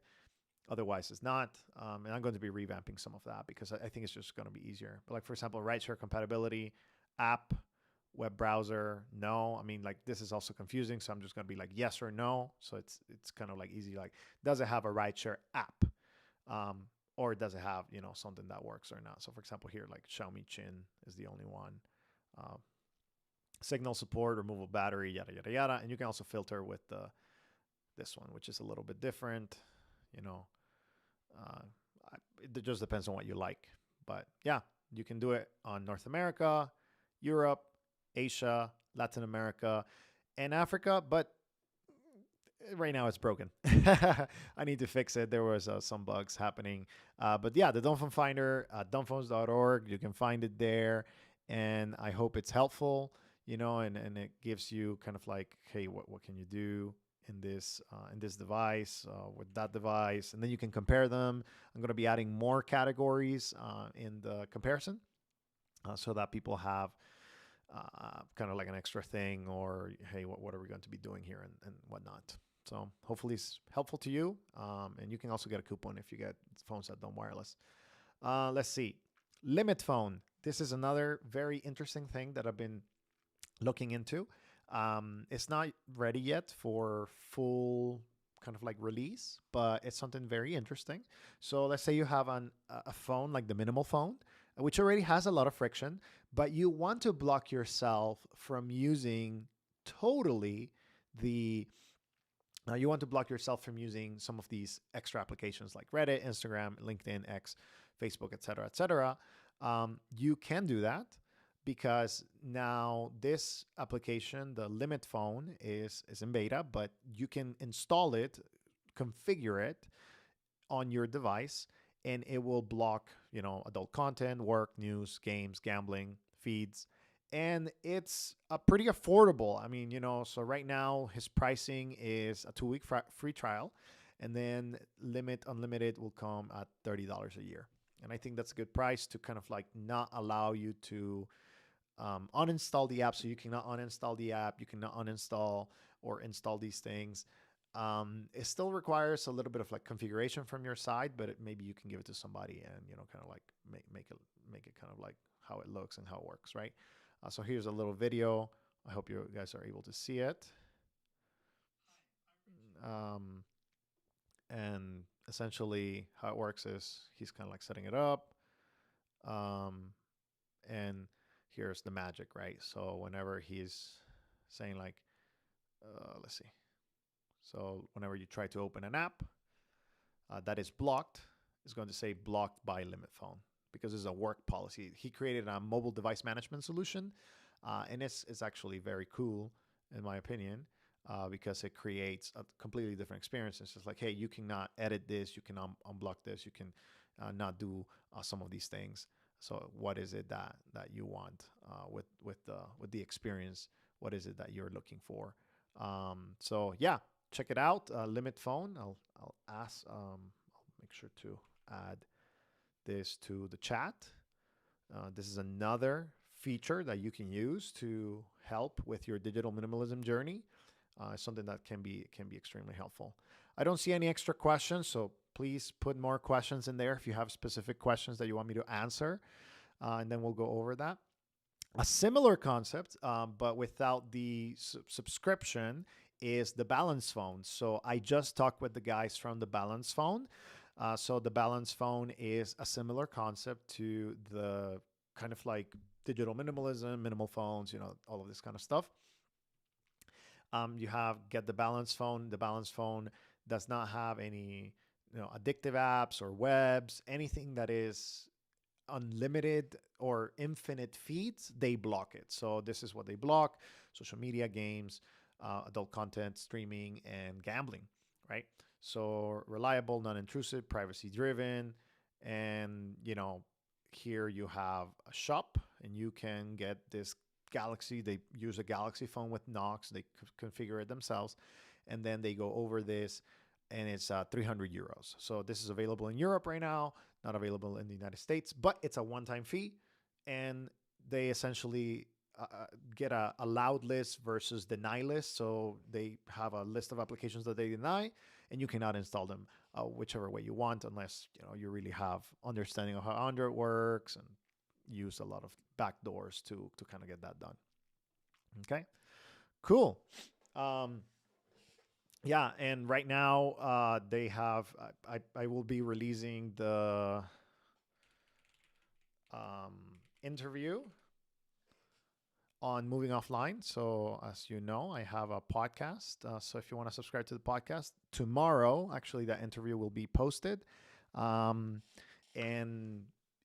Otherwise, it's not. And I'm going to be revamping some of that because I think it's just going to be easier. But like, for example, rideshare compatibility, app, web browser, no. I mean, like this is also confusing. So I'm just going to be like yes or no. So it's kind of like easy. Like, does it have a rideshare app? Or does it have, something that works or not? So for example, here, like Xiaomi Chin is the only one. Signal support, removal battery, yada, yada, yada. And you can also filter with this one, which is a little bit different. Uh, it just depends on what you like. But yeah, you can do it on North America, Europe, Asia, Latin America, and Africa. But right now it's broken. I need to fix it. There was some bugs happening. But yeah, the Dumbphone Finder, dumbphones.org, you can find it there. And I hope it's helpful, and it gives you kind of like, hey, what can you do in this device with that device? And then you can compare them. I'm going to be adding more categories in the comparison so that people have kind of like an extra thing, or hey, what are we going to be doing here and whatnot. So hopefully it's helpful to you. And you can also get a coupon if you get phones that don't wireless. Let's see. Limit phone. This is another very interesting thing that I've been looking into. It's not ready yet for full kind of like release, but it's something very interesting. So let's say you have a phone like the minimal phone, which already has a lot of friction, but you want to block yourself from using totally the you want to block yourself from using some of these extra applications like Reddit, Instagram, LinkedIn, X, Facebook, etc., etc. You can do that because now this application, the Limit Phone, is in beta, but you can install it, configure it on your device, and it will block, adult content, work, news, games, gambling, feeds. And it's pretty affordable. I mean, so right now his pricing is a 2-week free trial, and then Limit Unlimited will come at $30 a year. And I think that's a good price to kind of like not allow you to uninstall the app. So you cannot uninstall the app. You cannot uninstall or install these things. It still requires a little bit of like configuration from your side, but maybe you can give it to somebody and kind of like make it kind of like how it looks and how it works, right? So here's a little video. I hope you guys are able to see it. And essentially how it works is he's kind of like setting it up. And here's the magic, right? So whenever he's saying like, let's see. So whenever you try to open an app that is blocked, it's going to say blocked by Limit Phone because it's a work policy. He created a mobile device management solution, and it's actually very cool, in my opinion, because it creates a completely different experience. It's just like, hey, you cannot edit this, you can unblock this, you can not do some of these things. So what is it that you want with the experience? What is it that you're looking for? So yeah, check it out. Limit Phone. I'll ask. I'll make sure to add this to the chat. This is another feature that you can use to help with your digital minimalism journey. Something that can be extremely helpful. I don't see any extra questions, so please put more questions in there if you have specific questions that you want me to answer, and then we'll go over that. A similar concept, but without the subscription, is the Balance Phone. So I just talked with the guys from the Balance Phone. So the Balance Phone is a similar concept to the kind of like digital minimalism, minimal phones, all of this kind of stuff. You have get the Balance Phone. The Balance Phone does not have any addictive apps or webs, anything that is unlimited or infinite feeds, they block it. So this is what they block: social media, games, adult content, streaming, and gambling, right? So reliable, non-intrusive, privacy-driven, and here you have a shop, and you can get this Galaxy. They use a Galaxy phone with Knox. They configure it themselves, and then they go over this, and it's 300 euros. So this is available in Europe right now, not available in the United States, but it's a one-time fee, and they essentially get a loud list versus deny list. So they have a list of applications that they deny, and you cannot install them whichever way you want, unless you really have understanding of how Android works and use a lot of backdoors to kind of get that done. Okay, cool. Um, yeah, and right now they have. I will be releasing the interview on Moving Offline. So, as you know, I have a podcast. So, if you want to subscribe to the podcast, tomorrow, actually, that interview will be posted. And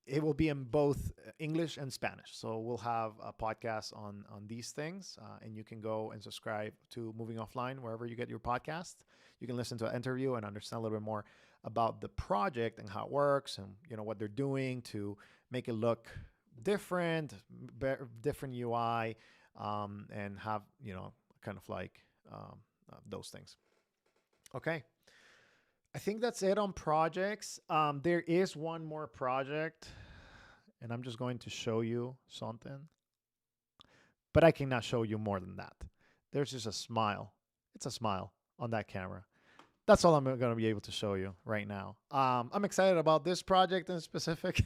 it will be in both English and Spanish. So, we'll have a podcast on these things. And you can go and subscribe to Moving Offline wherever you get your podcast. You can listen to an interview and understand a little bit more about the project and how it works, and what they're doing to make it look different, different UI, and have kind of like those things. Okay, I think that's it on projects. There is one more project, and I'm just going to show you something, but I cannot show you more than that. There's just a smile. It's a smile on that camera. That's all I'm going to be able to show you right now. I'm excited about this project in specific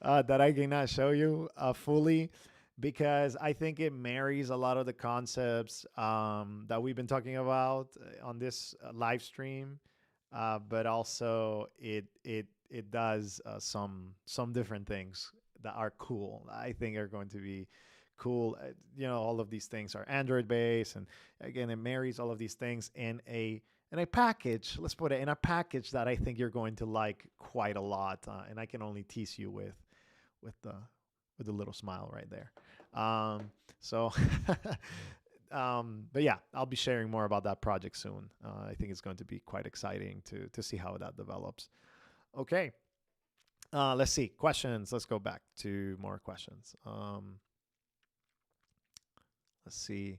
that I cannot show you fully, because I think it marries a lot of the concepts that we've been talking about on this live stream, but also it does some different things that are cool. I think are going to be cool. All of these things are Android based, and again, it marries all of these things in a package. Let's put it in a package that I think you're going to like quite a lot, and I can only tease you with the little smile right there. So, but yeah, I'll be sharing more about that project soon. I think it's going to be quite exciting to see how that develops. Okay, let's see questions. Let's go back to more questions. Let's see.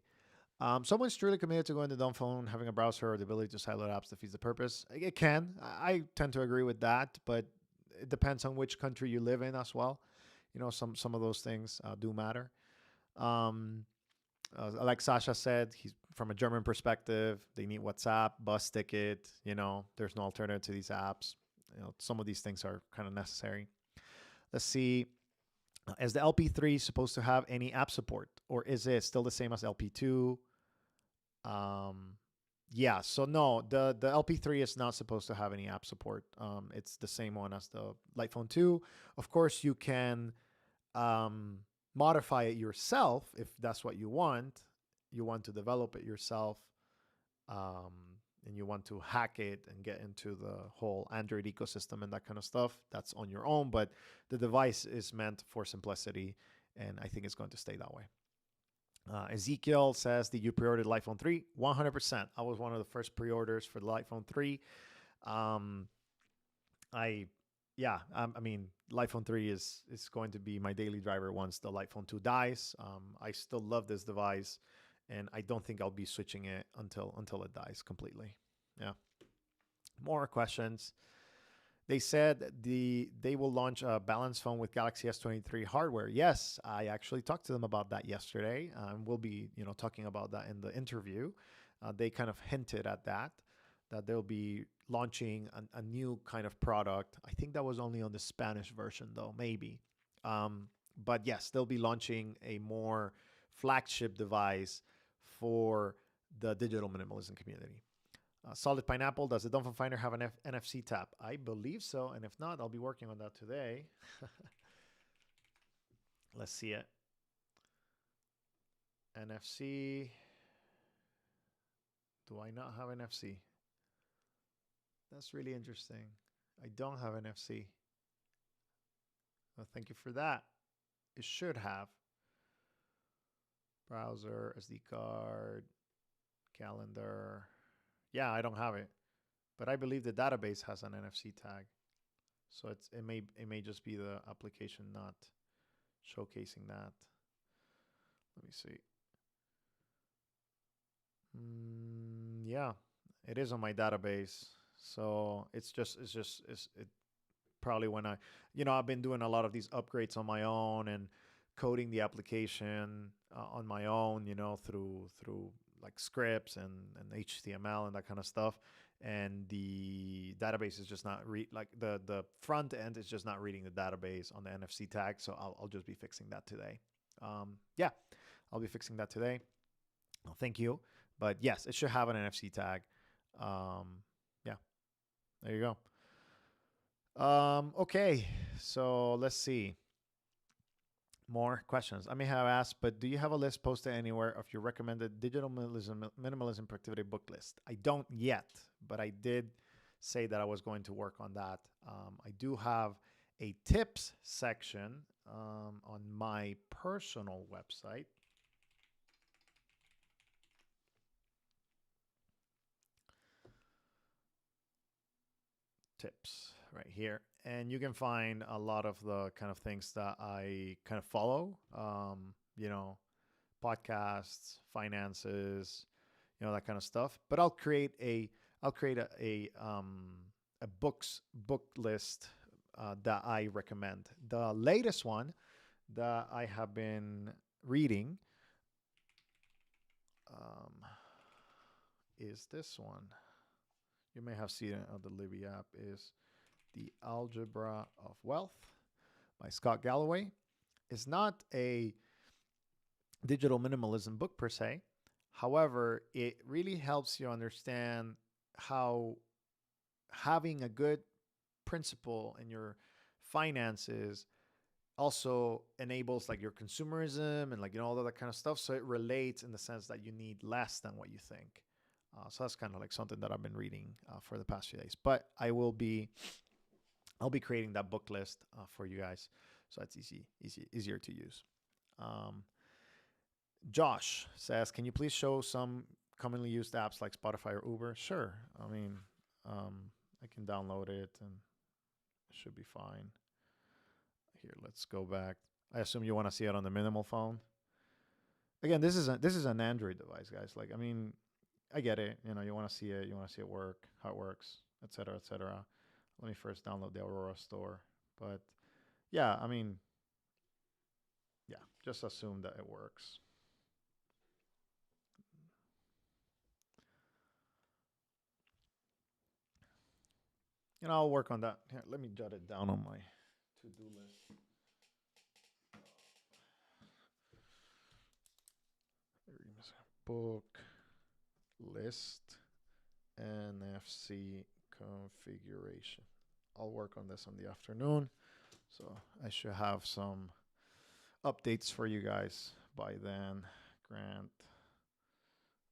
Someone's truly committed to going to Dumbphone, having a browser or the ability to sideload apps defeats the purpose. It can. I tend to agree with that, but it depends on which country you live in as well. Some of those things do matter. Like Sasha said, he's from a German perspective. They need WhatsApp, bus ticket. There's no alternative to these apps. Some of these things are kind of necessary. Let's see. Is the LP3 supposed to have any app support, or is it still the same as LP2? Yeah, so no, the LP3 is not supposed to have any app support. It's the same one as the Light Phone 2. Of course, you can modify it yourself if that's what you want. You want to develop it yourself, and you want to hack it and get into the whole Android ecosystem and that kind of stuff. That's on your own, but the device is meant for simplicity, and I think it's going to stay that way. Ezekiel says, did you pre-order the Light Phone 3? 100%. I was one of the first pre-orders for the Light Phone 3. I mean, Light Phone 3 is going to be my daily driver once the Light Phone 2 dies. I still love this device, and I don't think I'll be switching it until it dies completely. Yeah. More questions. They said they will launch a balance phone with Galaxy S23 hardware. Yes, I actually talked to them about that yesterday. We'll be talking about that in the interview. They kind of hinted at that they'll be launching a new kind of product. I think that was only on the Spanish version though, maybe. But yes, they'll be launching a more flagship device for the digital minimalism community. Solid Pineapple, does the Dumbphone Finder have an NFC tap? I believe so, and if not, I'll be working on that today. Let's see it. NFC. Do I not have NFC? That's really interesting. I don't have NFC. Well, thank you for that. It should have browser, SD card, calendar. Yeah, I don't have it, but I believe the database has an NFC tag. So it may just be the application not showcasing that. Let me see. Yeah, it is on my database. So it probably when I've been doing a lot of these upgrades on my own and coding the application on my own, through like scripts and HTML and that kind of stuff. And the database is just not like the front end is just not reading the database on the NFC tag. So I'll just be fixing that today. Yeah, I'll be fixing that today. Well, thank you. But yes, it should have an NFC tag. Yeah, there you go. Okay, so let's see. More questions. I may have asked, but do you have a list posted anywhere of your recommended digital minimalism productivity book list? I don't yet, but I did say that I was going to work on that. I do have a tips section on my personal website. Tips right here, and you can find a lot of the kind of things that I kind of follow. You know, podcasts, finances, that kind of stuff. But I'll create a book list that I recommend. The latest one that I have been reading is this one. You may have seen it on the Libby app. Is The Algebra of Wealth by Scott Galloway. It's not a digital minimalism book per se. However, it really helps you understand how having a good principle in your finances also enables like your consumerism and all of that kind of stuff. So it relates in the sense that you need less than what you think. So that's kind of like something that I've been reading for the past few days. But I'll be creating that book list for you guys, so it's easier to use. Josh says, "Can you please show some commonly used apps like Spotify or Uber?" Sure. I mean, I can download it and it should be fine. Here, let's go back. I assume you want to see it on the minimal phone. Again, this is an Android device, guys. Like, I mean, I get it. You want to see it. You want to see it work, how it works, etc., etc. Let me first download the Aurora store. But yeah, I mean, yeah, just assume that it works. I'll work on that. Here, let me jot it down on my to-do list. Book list NFC configuration. I'll work on this on the afternoon, so I should have some updates for you guys by then. Grant,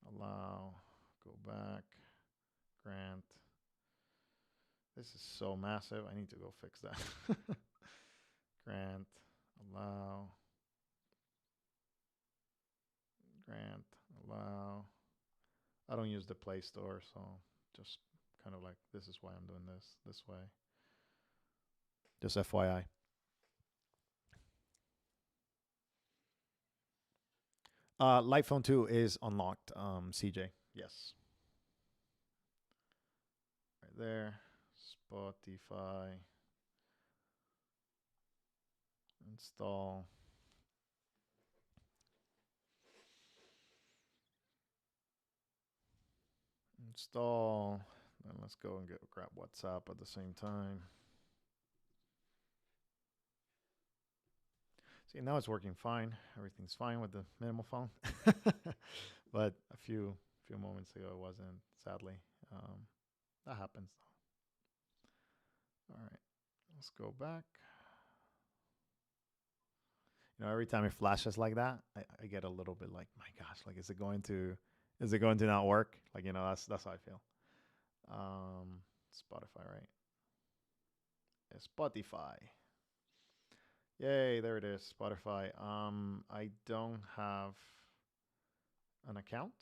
allow, go back, grant. This is so massive. I need to go fix that. Grant, allow, grant, allow. I don't use the Play Store, so just kind of like, this is why I'm doing this way. Just FYI. Light Phone 2 is unlocked, CJ. Yes. Right there. Spotify. Install. Install. Then let's go and grab WhatsApp at the same time. See, now it's working fine. Everything's fine with the minimal phone. But a few moments ago it wasn't, sadly. That happens though. All right, let's go back. Every time it flashes like that, I get a little bit like, my gosh, like is it going to not work? Like, that's how I feel. Spotify, right? Yeah, Spotify. Yay, there it is, Spotify. I don't have an account,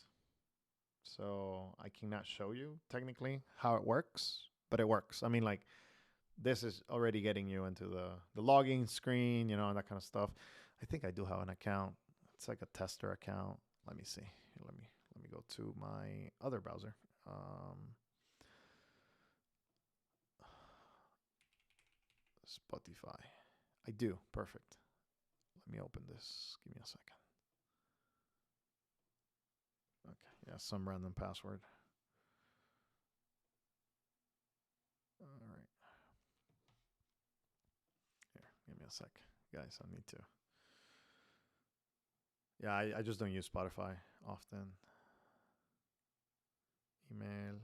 so I cannot show you technically how it works, but it works. I mean, like this is already getting you into the login screen, you know, and that kind of stuff. I think I do have an account. It's like a tester account. Let me see. Let me go to my other browser. Spotify. I do. Perfect. Let me open this. Give me a second. Okay. Yeah, some random password. All right. Here, give me a sec. Guys, I need to. Yeah, I just don't use Spotify often. Email.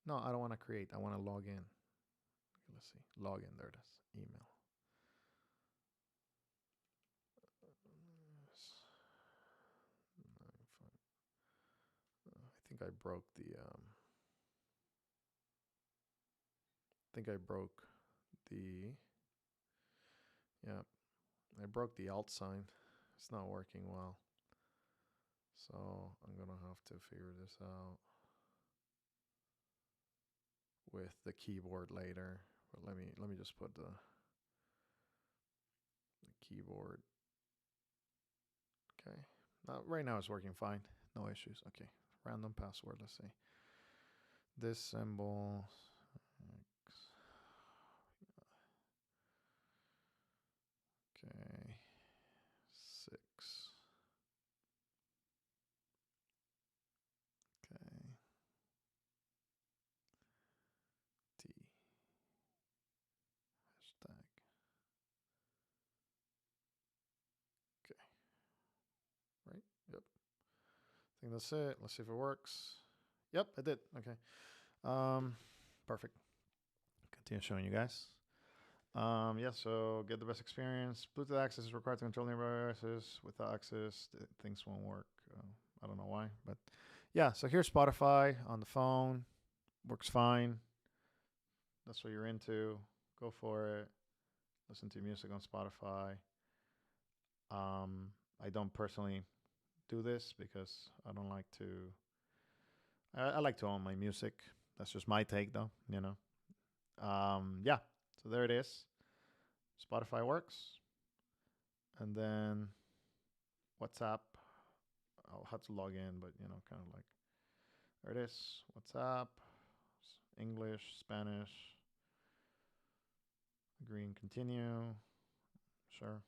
No, I don't want to create. I want to log in. Let's see. Log in. There it is. Email. I think I broke the. I think I broke the. Yeah, I broke the alt sign. It's not working well. So I'm gonna have to figure this out with the keyboard later. But let me just put the keyboard. Okay. Right now it's working fine. No issues. Okay. Random password. Let's see. This symbol. Okay. 6. Okay. T. Hashtag. Okay. Right? Yep. I think that's it. Let's see if it works. Yep, it did. Okay. Perfect. Continue showing you guys. Yeah, so get the best experience. Bluetooth access is required to control nearby devices. Without access, things won't work. I don't know why, but yeah. So here's Spotify on the phone. Works fine. That's what you're into. Go for it. Listen to music on Spotify. I don't personally do this because I don't like to. I like to own my music. That's just my take, though. You know. Yeah. So there it is. Spotify works, and then WhatsApp. I'll have to log in, but you know, kind of like there it is. WhatsApp, English, Spanish. Agree and continue. Sure.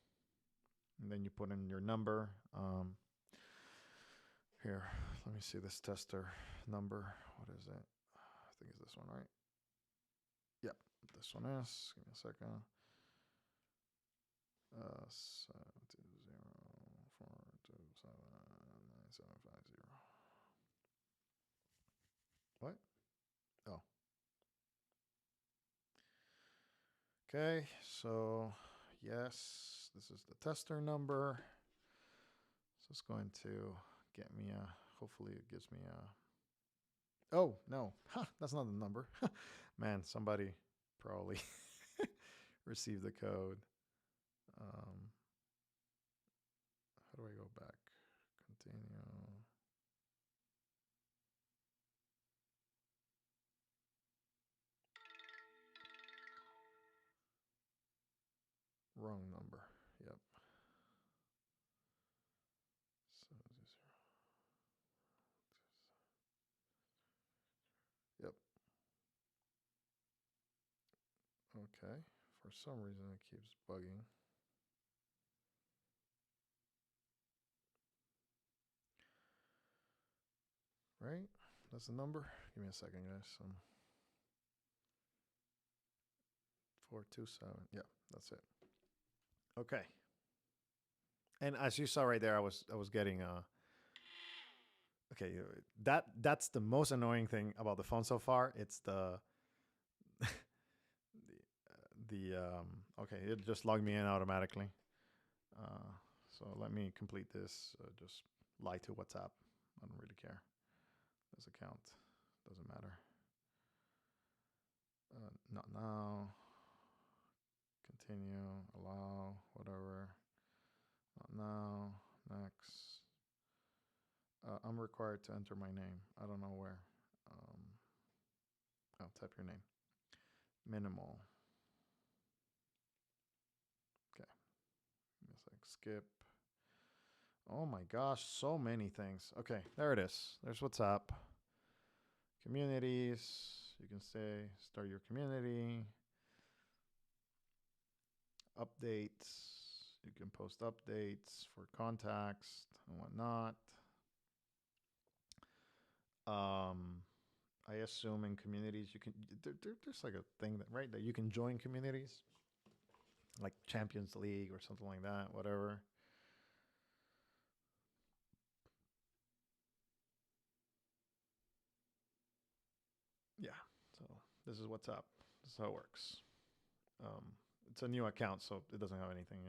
And then you put in your number. Here, let me see this tester number. What is it? I think it's this one, right? Yep, this one is. Give me a second. 720-427-9750. What? Oh. Okay, so yes, this is the tester number. So it's going to get me a, hopefully it gives me a, oh, no, that's not the number. Man, somebody probably received the code. How do I go back? Continue. Wrong number. Yep. Yep. Okay. For some reason it keeps bugging. Right? That's the number. Give me a second, guys. 427. Yeah, that's it. Okay. And as you saw right there, I was getting okay, that's the most annoying thing about the phone so far. It's the okay, it just logged me in automatically. So let me complete this. Just lie to WhatsApp. I don't really care. This account doesn't matter. Not now. continue, allow, whatever. Now, next. I'm required to enter my name. I don't know where. Um, I'll type your name. Minimal. Okay. It's like skip. Oh my gosh, so many things. Okay, there it is. There's WhatsApp. Communities. You can say start your community. Updates. You can post updates for contacts and whatnot. I assume in communities you can. There's like a thing that right that you can join communities, like Champions League or something like that. Whatever. Yeah. So this is WhatsApp. This is how it works. Um, it's a new account, so it doesn't have anything.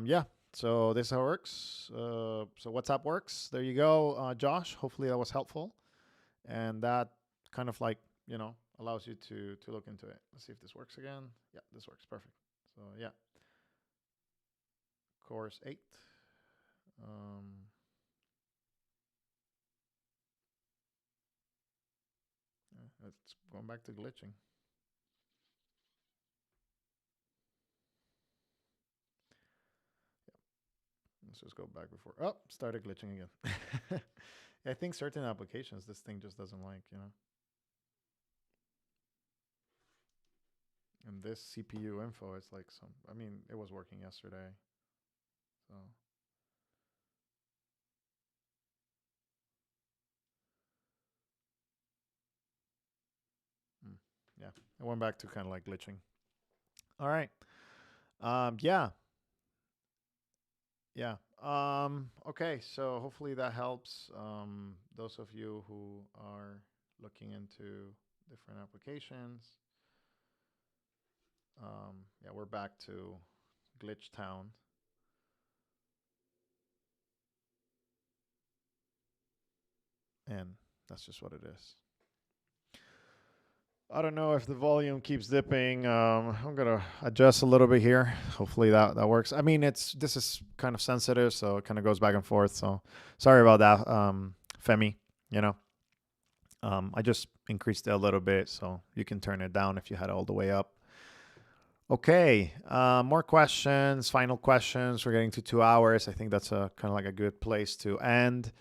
Yeah. So this is how it works. So WhatsApp works. There you go, Josh. Hopefully that was helpful, and that kind of like allows you to look into it. Let's see if this works again. Yeah, this works perfect. So yeah, course 8. Um, yeah, it's going back to glitching. Let's just go back before. Oh, started glitching again. I think certain applications this thing just doesn't like. And this CPU info is like some. I mean, it was working yesterday, so mm, yeah, it went back to kind of like glitching. All right. Yeah, yeah. Okay, so hopefully that helps. Those of you who are looking into different applications. Yeah, we're back to Glitch Town. And that's just what it is. I don't know if the volume keeps dipping. I'm gonna adjust a little bit here. Hopefully that works. I mean, this is kind of sensitive, so it kind of goes back and forth. So sorry about that, Femi. You know, I just increased it a little bit, so you can turn it down if you had it all the way up. Okay, more questions. Final questions. We're getting to 2 hours. I think that's a kind of like a good place to end.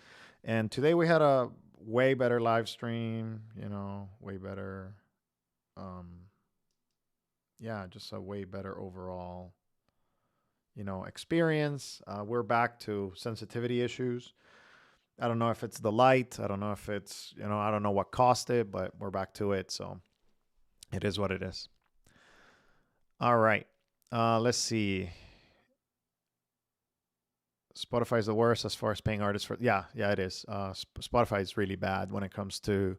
And today we had a way better live stream. Way better. Um, yeah, just a way better overall, experience. We're back to sensitivity issues. I don't know if it's the light. I don't know if it's, I don't know what caused it, but we're back to it. So it is what it is. All right. Let's see. Spotify is the worst as far as paying artists for. Yeah, it is. Spotify is really bad when it comes to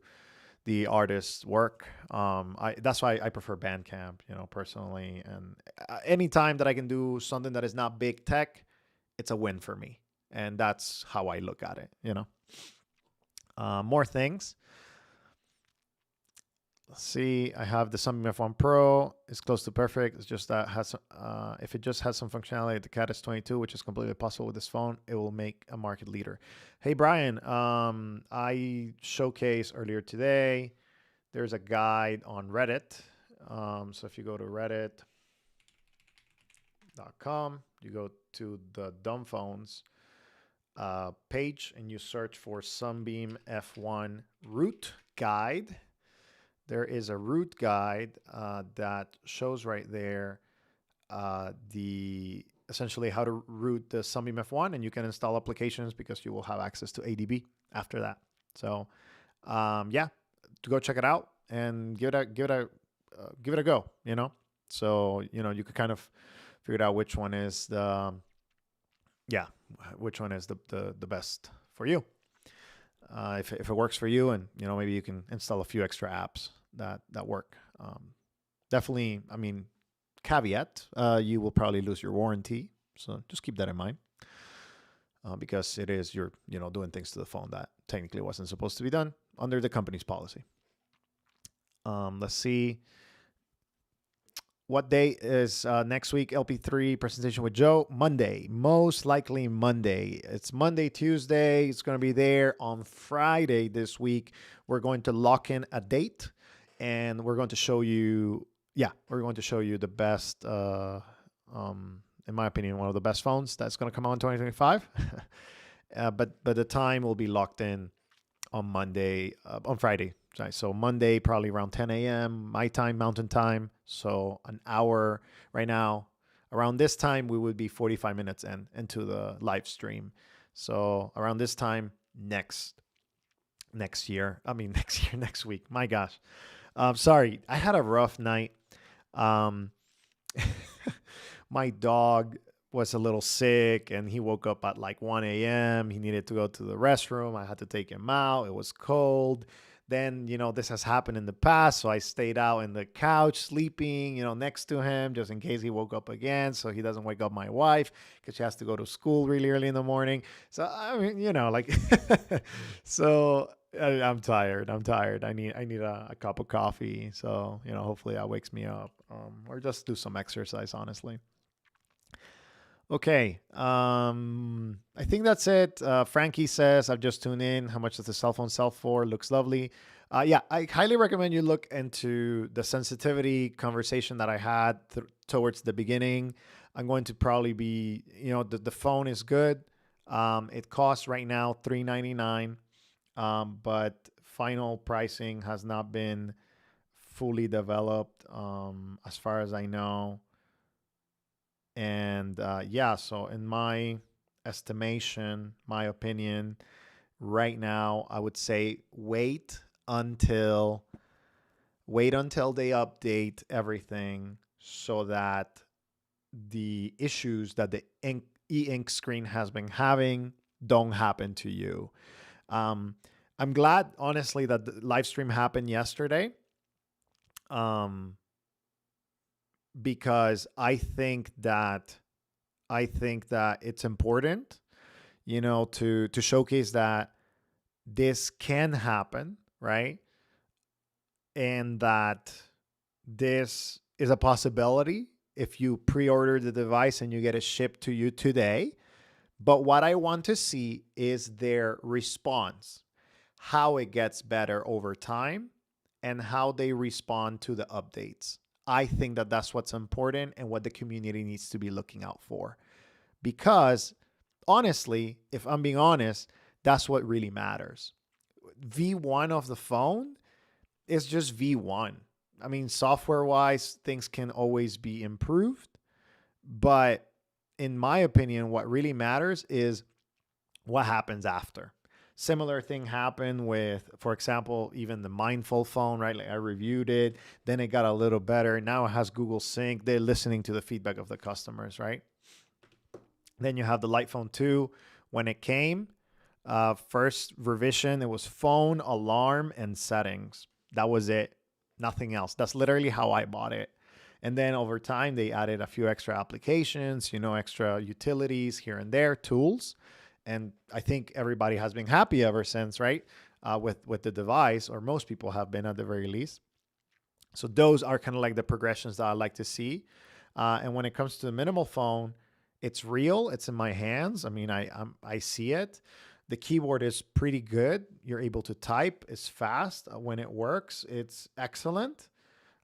the artist's work. That's why I prefer Bandcamp, personally. And anytime that I can do something that is not big tech, it's a win for me. And that's how I look at it. More things. Let's see. I have the Sunbeam F1 Pro. It's close to perfect. It's just that if it just has some functionality, the Cat S22, which is completely possible with this phone, it will make a market leader. Hey Brian, I showcased earlier today. There's a guide on Reddit. So if you go to reddit.com, you go to the Dumbphones page and you search for Sunbeam F1 root guide. There is a root guide that shows right there the essentially how to root the Sunbeam F1, and you can install applications because you will have access to ADB after that. So yeah, to go check it out and give it a go. So you could kind of figure out which one is which one is the best for you. If it works for you, and maybe you can install a few extra apps that work. Definitely, I mean, caveat: you will probably lose your warranty, so just keep that in mind. Because it is you're doing things to the phone that technically wasn't supposed to be done under the company's policy. Let's see. what day is next week? LP3 presentation with Joe. Monday, most likely Monday. It's Monday, Tuesday. It's going to be there on Friday this week. We're going to lock in a date, and we're going to show you. Yeah, we're going to show you the best. In my opinion, one of the best phones that's going to come out in 2025. But the time will be locked in on Monday, on Friday. Right. So Monday, probably around 10 a.m. my time, Mountain Time. So an hour right now. Around this time, we would be 45 minutes into the live stream. So around this time next year. I mean, next week. My gosh. Sorry, I had a rough night. Um, my dog was a little sick and he woke up at like 1 a.m. He needed to go to the restroom. I had to take him out. It was cold. Then, this has happened in the past. So I stayed out in the couch sleeping, next to him just in case he woke up again. So he doesn't wake up my wife because she has to go to school really early in the morning. So, I mean, like, so I'm tired. I need a cup of coffee. So, hopefully that wakes me up, or just do some exercise, honestly. Okay. I think that's it. Frankie says, I've just tuned in. How much does the cell phone sell for? Looks lovely. Yeah, I highly recommend you look into the sensitivity conversation that I had towards the beginning. I'm going to probably be, the phone is good. It costs right now $399, but final pricing has not been fully developed, as far as I know. And yeah, so in my estimation, my opinion, right now, I would say until wait until they update everything so that the issues that the e-ink screen has been having don't happen to you. I'm glad, honestly, that the live stream happened yesterday. Because I think that it's important, to showcase that this can happen, right? And that this is a possibility if you pre-order the device and you get it shipped to you today. But what I want to see is their response, how it gets better over time, and how they respond to the updates. I think that that's what's important and what the community needs to be looking out for. Because honestly, if I'm being honest, that's what really matters. V1 of the phone is just V1. I mean, software wise, things can always be improved. But in my opinion, what really matters is what happens after. Similar thing happened with, for example, even the Mindful phone, right? Like I reviewed it, then it got a little better. Now it has Google Sync. They're listening to the feedback of the customers, right? Then you have the Light Phone 2. When it came, first revision, it was phone, alarm, and settings. That was it. Nothing else. That's literally how I bought it. And then over time, they added a few extra applications, extra utilities here and there, tools. And I think everybody has been happy ever since, right? With the device, or most people have been at the very least. So those are kind of like the progressions that I like to see. And when it comes to the minimal phone, it's real. It's in my hands. I mean, I see it. The keyboard is pretty good. You're able to type. It's fast. When it works, it's excellent.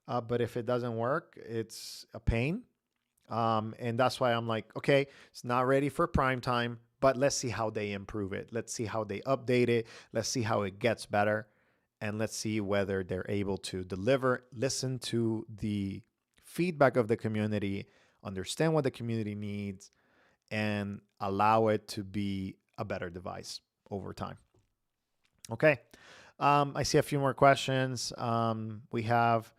But if it doesn't work, it's a pain. And that's why I'm like, okay, it's not ready for prime time, but let's see how they improve it. Let's see how they update it. Let's see how it gets better. And let's see whether they're able to deliver, listen to the feedback of the community, understand what the community needs, and allow it to be a better device over time. Okay. I see a few more questions. We have,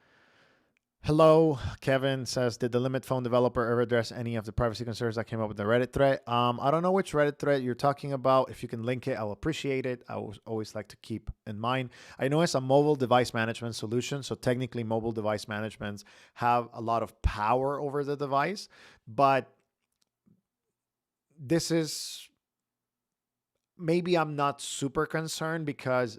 hello, Kevin says, did the Limit Phone developer ever address any of the privacy concerns that came up with the Reddit thread? I don't know which Reddit thread you're talking about. If you can link it, I'll appreciate it. I always like to keep in mind. I know it's a mobile device management solution, so technically mobile device managements have a lot of power over the device, but this is, maybe I'm not super concerned because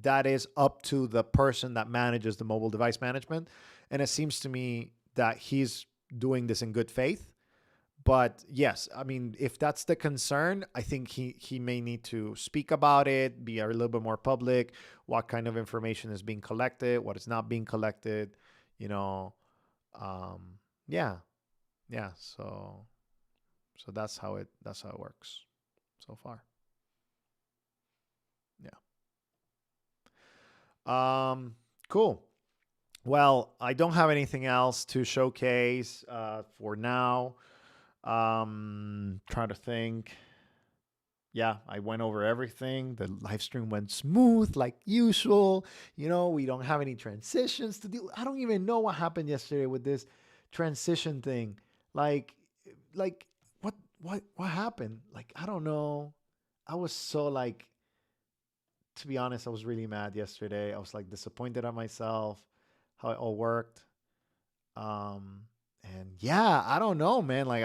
that is up to the person that manages the mobile device management. And it seems to me that he's doing this in good faith. But yes, I mean, if that's the concern, I think he may need to speak about it, be a little bit more public, what kind of information is being collected, what is not being collected, you know. Um, yeah, yeah. So that's how it works so far. Yeah. Cool. Well, I don't have anything else to showcase for now. Trying to think. Yeah, I went over everything. The live stream went smooth like usual. We don't have any transitions to do. I don't even know what happened yesterday with this transition thing. Like, like what happened? Like, I don't know. I was so like, to be honest, I was really mad yesterday. I was like disappointed at myself, how it all worked. Um, and yeah, I don't know, man. Like,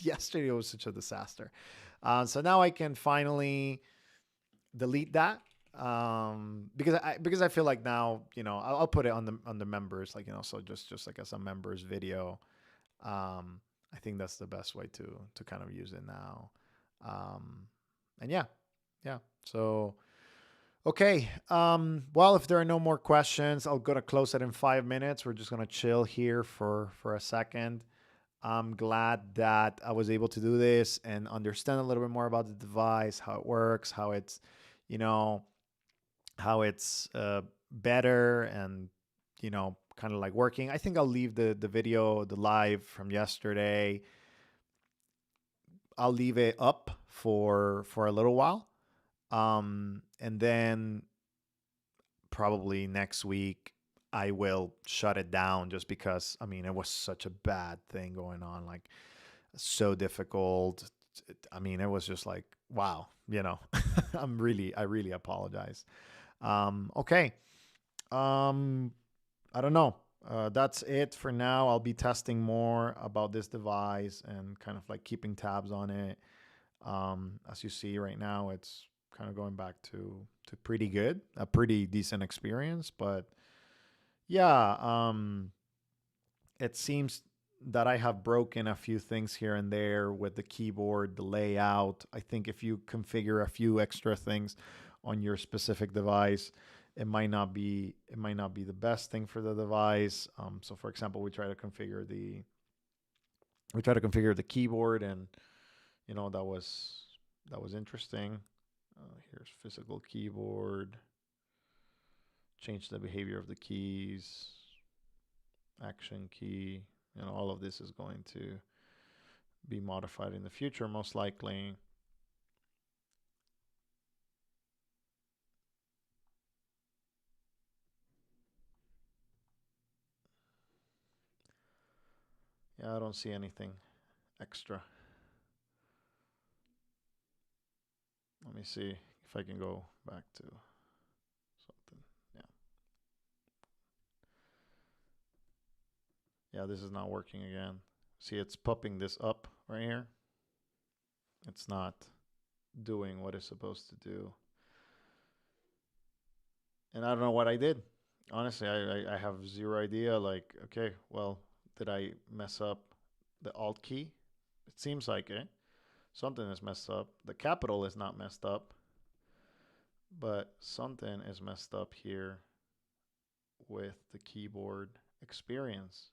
yesterday was such a disaster. So now I can finally delete that. Because I feel like now, I'll put it on the members, like, so just like as a members video. I think that's the best way to kind of use it now. And yeah. So okay. Well, if there are no more questions, I'll go to close it in 5 minutes. We're just gonna chill here for a second. I'm glad that I was able to do this and understand a little bit more about the device, how it works, you know, how it's better and kind of like working. I think I'll leave the video, the live from yesterday. I'll leave it up for a little while, and then probably next week I will shut it down just because I mean it was such a bad thing going on, like so difficult. I mean it was just like wow, I really apologize. Okay. I don't know. That's it for now. I'll be testing more about this device and kind of like keeping tabs on it. As you see right now, it's kind of going back to pretty good, a pretty decent experience. But yeah, it seems that I have broken a few things here and there with the keyboard, the layout. I think if you configure a few extra things on your specific device, it might not be the best thing for the device. So for example, we try to configure the keyboard, and that was interesting. Here's physical keyboard. Change the behavior of the keys. Action key. All of this is going to be modified in the future, most likely. Yeah, I don't see anything extra. Let me see if I can go back to something. Yeah. Yeah, this is not working again. See, it's popping this up right here. It's not doing what it's supposed to do. And I don't know what I did. Honestly, I have zero idea. Like, okay, well, did I mess up the Alt key? It seems like it. Something is messed up. The capital is not messed up, but something is messed up here with the keyboard experience.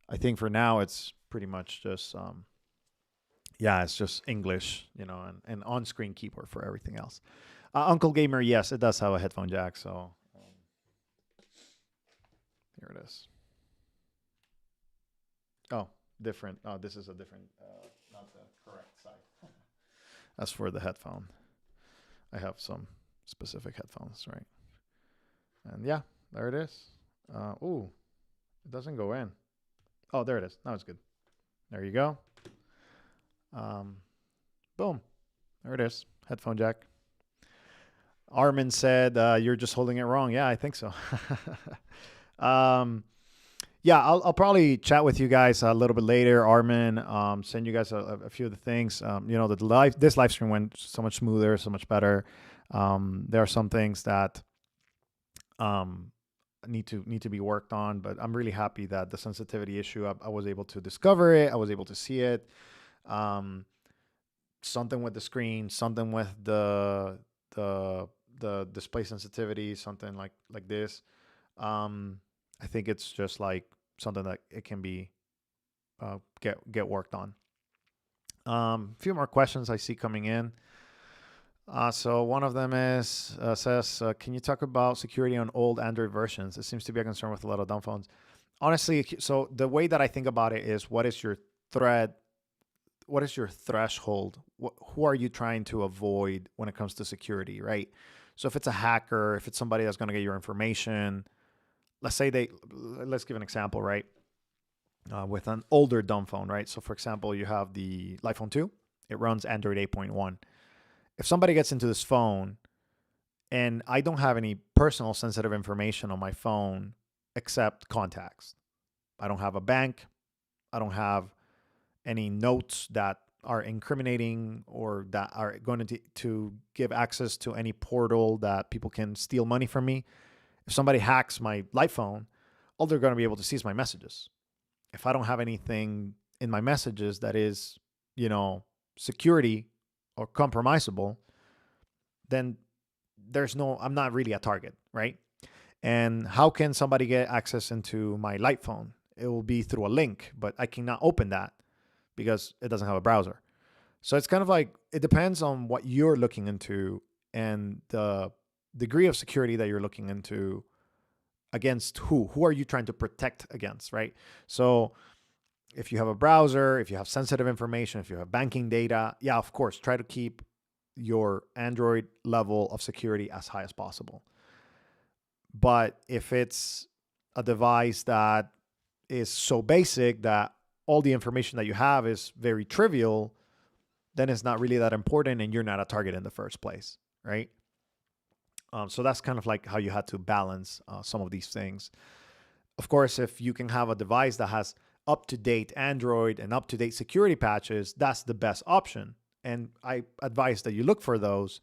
I think for now it's pretty much just it's just English, and on-screen keyboard for everything else. Uncle Gamer, yes, it does have a headphone jack, so here it is. Oh, different. Oh, this is a different, not the correct side. As for the headphone, I have some specific headphones, right? And yeah, there it is. Ooh, it doesn't go in. Oh, there it is. Now it's good. There you go. Boom. There it is. Headphone jack. Armin said, you're just holding it wrong. Yeah, I think so. Yeah, I'll probably chat with you guys a little bit later, Armin. Send you guys a few of the things. This live stream went so much smoother, so much better. There are some things that need to be worked on. But I'm really happy that the sensitivity issue, I was able to discover it. I was able to see it. Um, Something with the screen, something with the the display sensitivity, something like this. Um, I think it's just like something that it can be get worked on. A few more questions I see coming in. So one of them is says, can you talk about security on old Android versions? It seems to be a concern with a lot of dumb phones. Honestly, so the way that I think about it is, what is your threat? What is your threshold? Who are you trying to avoid when it comes to security, right? So if it's a hacker, if it's somebody that's going to get your information, let's give an example, right? With an older dumb phone, right? So for example, you have the iPhone 2. It runs Android 8.1. If somebody gets into this phone and I don't have any personal sensitive information on my phone except contacts, I don't have a bank, I don't have any notes that are incriminating or that are going to give access to any portal that people can steal money from me. If somebody hacks my light phone, all they're going to be able to see is my messages. If I don't have anything in my messages that is, security or compromisable, then I'm not really a target, right? And how can somebody get access into my light phone? It will be through a link, but I cannot open that because it doesn't have a browser. So it's kind of like, it depends on what you're looking into and the degree of security that you're looking into against who are you trying to protect against, right? So if you have a browser, if you have sensitive information, if you have banking data, yeah, of course, try to keep your Android level of security as high as possible. But if it's a device that is so basic that all the information that you have is very trivial, then it's not really that important and you're not a target in the first place, right? So that's kind of like how you had to balance some of these things. Of course, if you can have a device that has up-to-date Android and up-to-date security patches, that's the best option. And I advise that you look for those.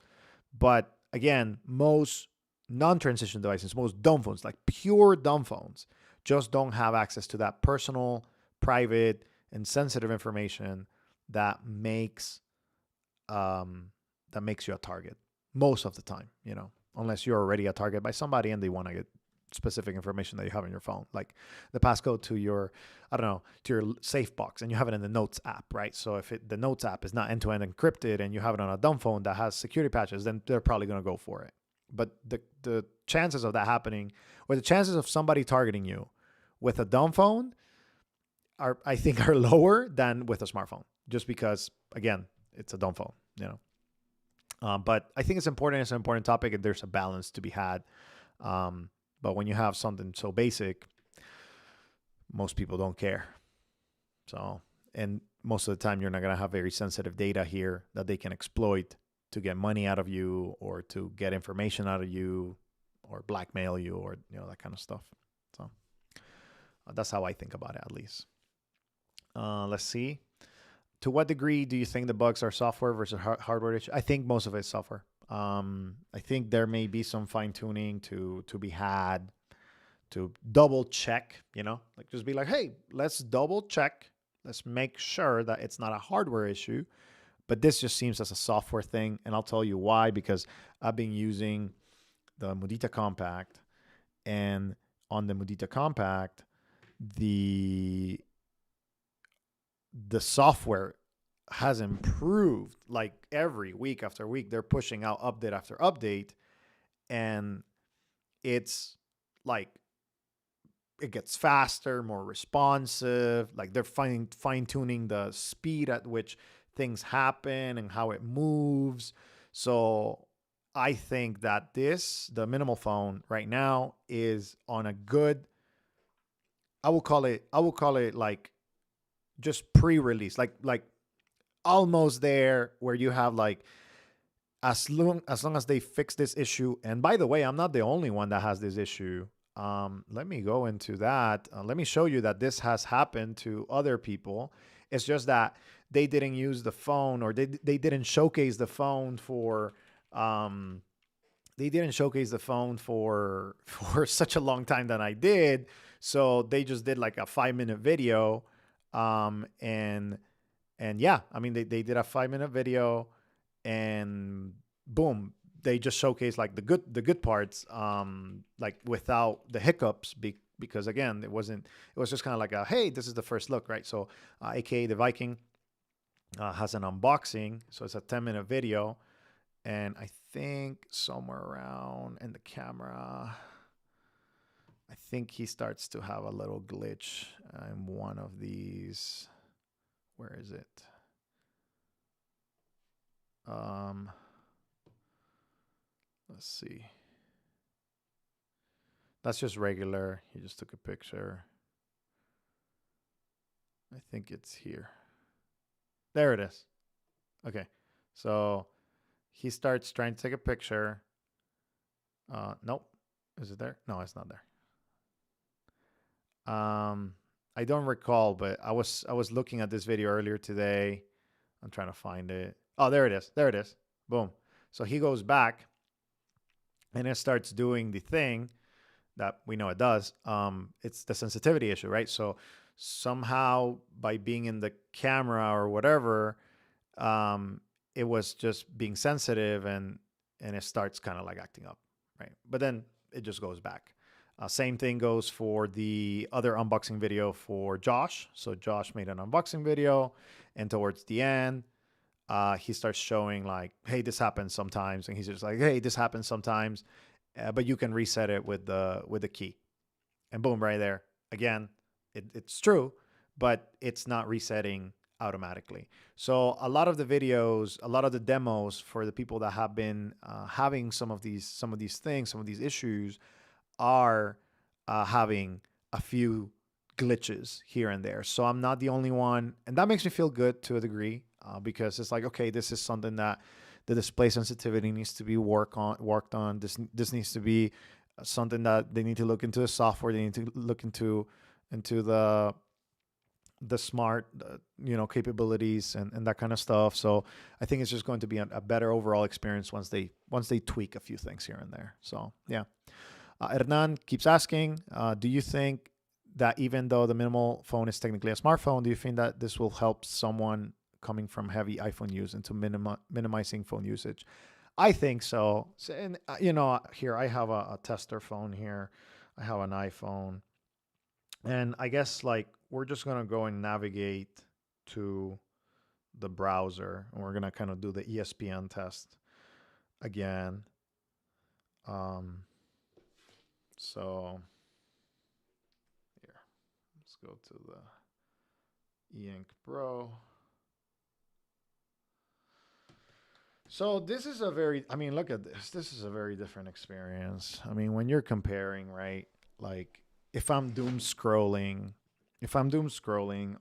But again, most non-transition devices, most dumb phones, like pure dumb phones, just don't have access to that personal, private, and sensitive information that makes you a target most of the time, unless you're already a target by somebody and they want to get specific information that you have on your phone, like the passcode to your, to your safe box, and you have it in the Notes app, right? So if the Notes app is not end-to-end encrypted and you have it on a dumb phone that has security patches, then they're probably going to go for it. But the chances of that happening, or the chances of somebody targeting you with a dumb phone I think are lower than with a smartphone, just because, again, it's a dumb phone, But I think it's important. It's an important topic, and there's a balance to be had. But when you have something so basic, most people don't care. So, and most of the time, you're not going to have very sensitive data here that they can exploit to get money out of you or to get information out of you or blackmail you or, that kind of stuff. So that's how I think about it, at least. Let's see. To what degree do you think the bugs are software versus hardware issue? I think most of it is software. I think there may be some fine tuning to be had, to double check, like just be like, hey, let's double check. Let's make sure that it's not a hardware issue. But this just seems as a software thing. And I'll tell you why, because I've been using the Mudita Kompakt, and on the Mudita Kompakt, the software has improved like every week after week. They're pushing out update after update, and it's like it gets faster, more responsive. Like they're fine tuning the speed at which things happen and how it moves. So I think that the minimal phone right now is on a good, I will call it like just pre-release, like almost there, where you have like, as long as they fix this issue. And by the way, I'm not the only one that has this issue. Let me go into that. Let me show you that this has happened to other people. It's just that they didn't use the phone, or they didn't showcase the phone for they didn't showcase the phone for for such a long time than I did. So they just did like a 5 minute video. Um, and and yeah, I mean they did a 5 minute video, and boom, they just showcased like the good parts, like without the hiccups, because again, it was just kind of like a, hey, this is the first look, right? So aka the Viking has an unboxing, so it's a 10-minute video, and I think somewhere around in the camera, I think he starts to have a little glitch in one of these. Where is it? Um, let's see. That's just regular. He just took a picture. I think it's here. There it is. Okay. So he starts trying to take a picture. Nope. Is it there? No, it's not there. I don't recall, but I was looking at this video earlier today. I'm trying to find it. Oh, there it is. There it is. Boom. So he goes back and it starts doing the thing that we know it does. It's the sensitivity issue, right? So somehow by being in the camera or whatever, it was just being sensitive, and it starts kind of like acting up, right? But then it just goes back. Same thing goes for the other unboxing video for Josh. So Josh made an unboxing video, and towards the end, he starts showing like, hey, this happens sometimes, and he's just like, hey, this happens sometimes, but you can reset it with the key, and boom, right there. Again, it's true, but it's not resetting automatically. So a lot of the videos, a lot of the demos for the people that have been having some of these things, some of these issues, are having a few glitches here and there. So I'm not the only one, and that makes me feel good to a degree, because it's like, okay, this is something that the display sensitivity needs to be worked on. This needs to be something that they need to look into the software. They need to look into the smart capabilities and that kind of stuff. So I think it's just going to be a better overall experience once they tweak a few things here and there. So yeah. Hernan keeps asking, do you think that even though the minimal phone is technically a smartphone, do you think that this will help someone coming from heavy iPhone use into minimizing phone usage? I think so. And here I have a tester phone here. I have an iPhone, and I guess like we're just gonna go and navigate to the browser, and we're gonna kind of do the ESPN test again. So here, let's go to the E-Ink Pro. So this is look at this. This is a very different experience. I mean, when you're comparing, right? Like if I'm doom scrolling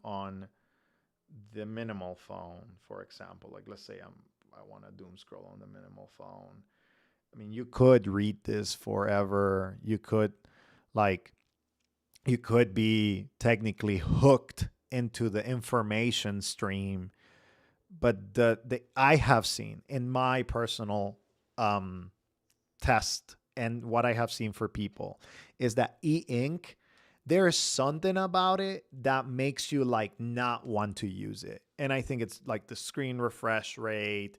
on the minimal phone, for example, like let's say I want to doom scroll on the minimal phone. I mean, you could read this forever. You could be technically hooked into the information stream, but the I have seen in my personal test, and what I have seen for people, is that e-ink, there is something about it that makes you like not want to use it. And I think it's like the screen refresh rate,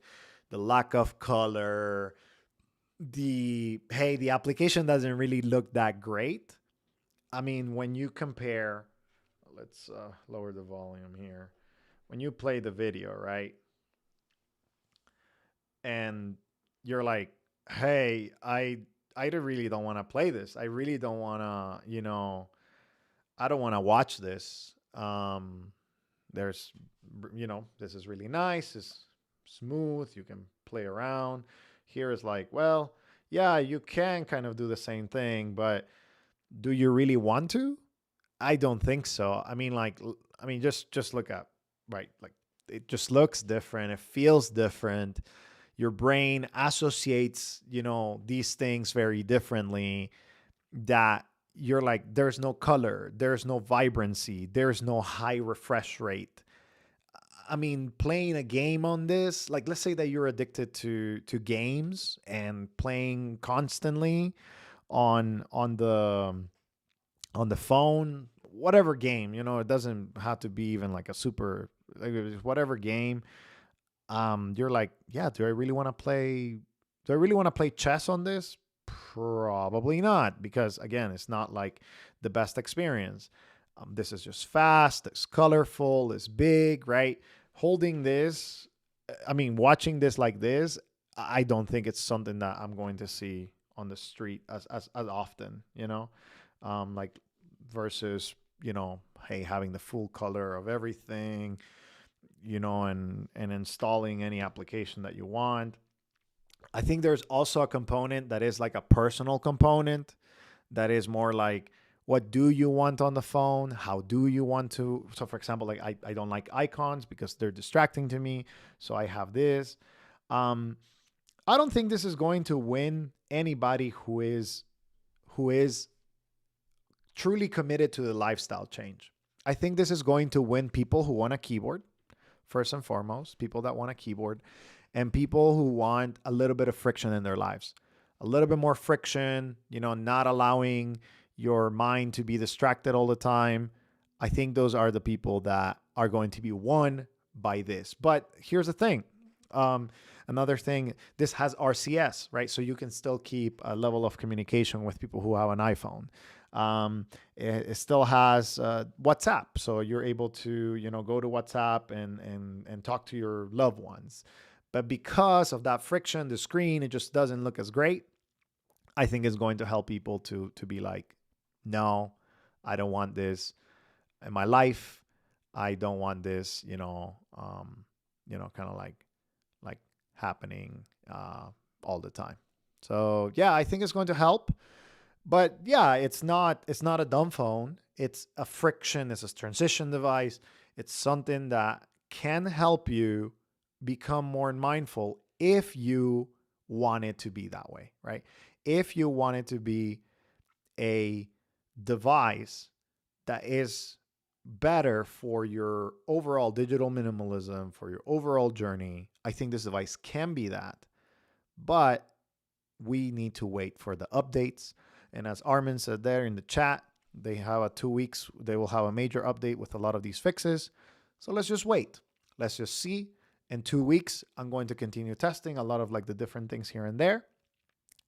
the lack of color, the application doesn't really look that great. I mean, when you compare, let's lower the volume here. When you play the video, right? And you're like, hey, I really don't want to play this. I really don't want to, I don't want to watch this. There's, this is really nice. It's smooth. You can play around. Here is like, well, yeah, you can kind of do the same thing, but do you really want to? I don't think so. I mean, just look at, right? Like, it just looks different. It feels different. Your brain associates, these things very differently, that you're like, there's no color, there's no vibrancy, there's no high refresh rate. I mean, playing a game on this, like let's say that you're addicted to games and playing constantly on the phone, whatever game, it doesn't have to be even like a super, like whatever game. You're like, yeah, do I really want to play chess on this? Probably not, because again, it's not like the best experience. This is just fast, it's colorful, it's big, right? Holding this, I mean, watching this like this, I don't think it's something that I'm going to see on the street as often, like versus, hey, having the full color of everything, and installing any application that you want. I think there's also a component that is like a personal component that is more like, what do you want on the phone? How do you want to? So, for example, like I don't like icons because they're distracting to me. So I have this. Um, I don't think this is going to win anybody who is truly committed to the lifestyle change. I think this is going to win people who want a keyboard, first and foremost, people that want a keyboard, and people who want a little bit of friction in their lives. A little bit more friction, not allowing your mind to be distracted all the time. I think those are the people that are going to be won by this. But here's the thing. Another thing, this has RCS, right? So you can still keep a level of communication with people who have an iPhone. It still has WhatsApp, so you're able to go to WhatsApp and talk to your loved ones. But because of that friction, the screen, it just doesn't look as great. I think it's going to help people to be like, no, I don't want this in my life. I don't want this, kind of like happening all the time. So yeah, I think it's going to help. But yeah, it's not a dumb phone. It's a friction. It's a transition device. It's something that can help you become more mindful if you want it to be that way, right? If you want it to be a device that is better for your overall digital minimalism, for your overall journey, I think this device can be that. But we need to wait for the updates. And as Armin said there in the chat, they have a 2 weeks, they will have a major update with a lot of these fixes. So let's just wait. Let's just see. In 2 weeks, I'm going to continue testing a lot of like the different things here and there.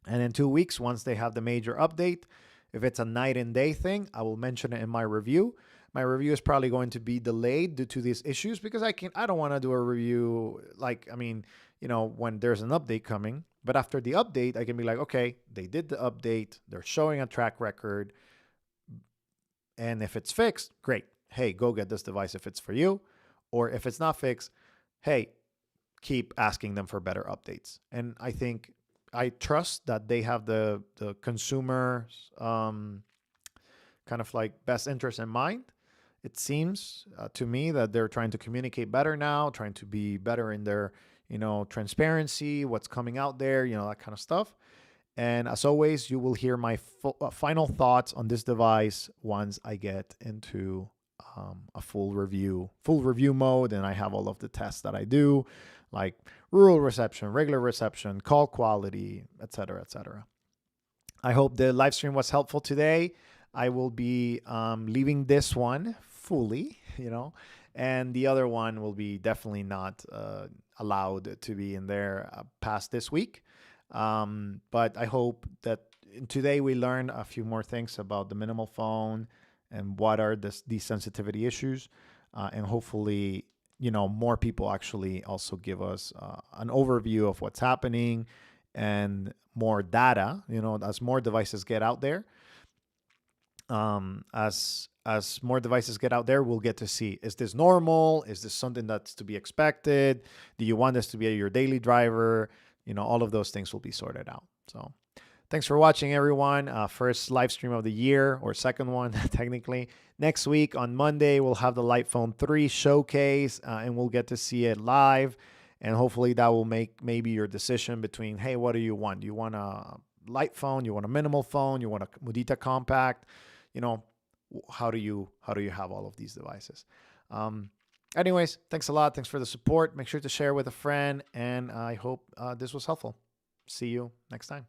And in 2 weeks, once they have the major update, if it's a night and day thing, I will mention it in my review. My review is probably going to be delayed due to these issues because I don't want to do a review when there's an update coming. But after the update, I can be like, okay, they did the update, they're showing a track record, and if it's fixed, great. Hey, go get this device if it's for you. Or if it's not fixed, hey, keep asking them for better updates. And I trust that they have the consumer's kind of like best interest in mind. It seems to me that they're trying to communicate better now, trying to be better in their, transparency, what's coming out there, that kind of stuff. And as always, you will hear my final thoughts on this device once I get into a full review mode, and I have all of the tests that I do, like rural reception, regular reception, call quality, etc., etc. I hope the live stream was helpful today. I will be leaving this one fully, and the other one will be definitely not allowed to be in there past this week. But I hope that today we learn a few more things about the minimal phone and what are these sensitivity issues, and hopefully, more people actually also give us an overview of what's happening and more data. As more devices get out there, as more devices get out there, we'll get to see, is this normal? Is this something that's to be expected? Do you want this to be your daily driver? All of those things will be sorted out. So thanks for watching, everyone. First live stream of the year, or second one, technically. Next week on Monday, we'll have the Light Phone 3 showcase, and we'll get to see it live. And hopefully that will make maybe your decision between, hey, what do you want? Do you want a light phone? You want a minimal phone? You want a Mudita Kompakt? How do you have all of these devices? Anyways, thanks a lot. Thanks for the support. Make sure to share with a friend, and I hope this was helpful. See you next time.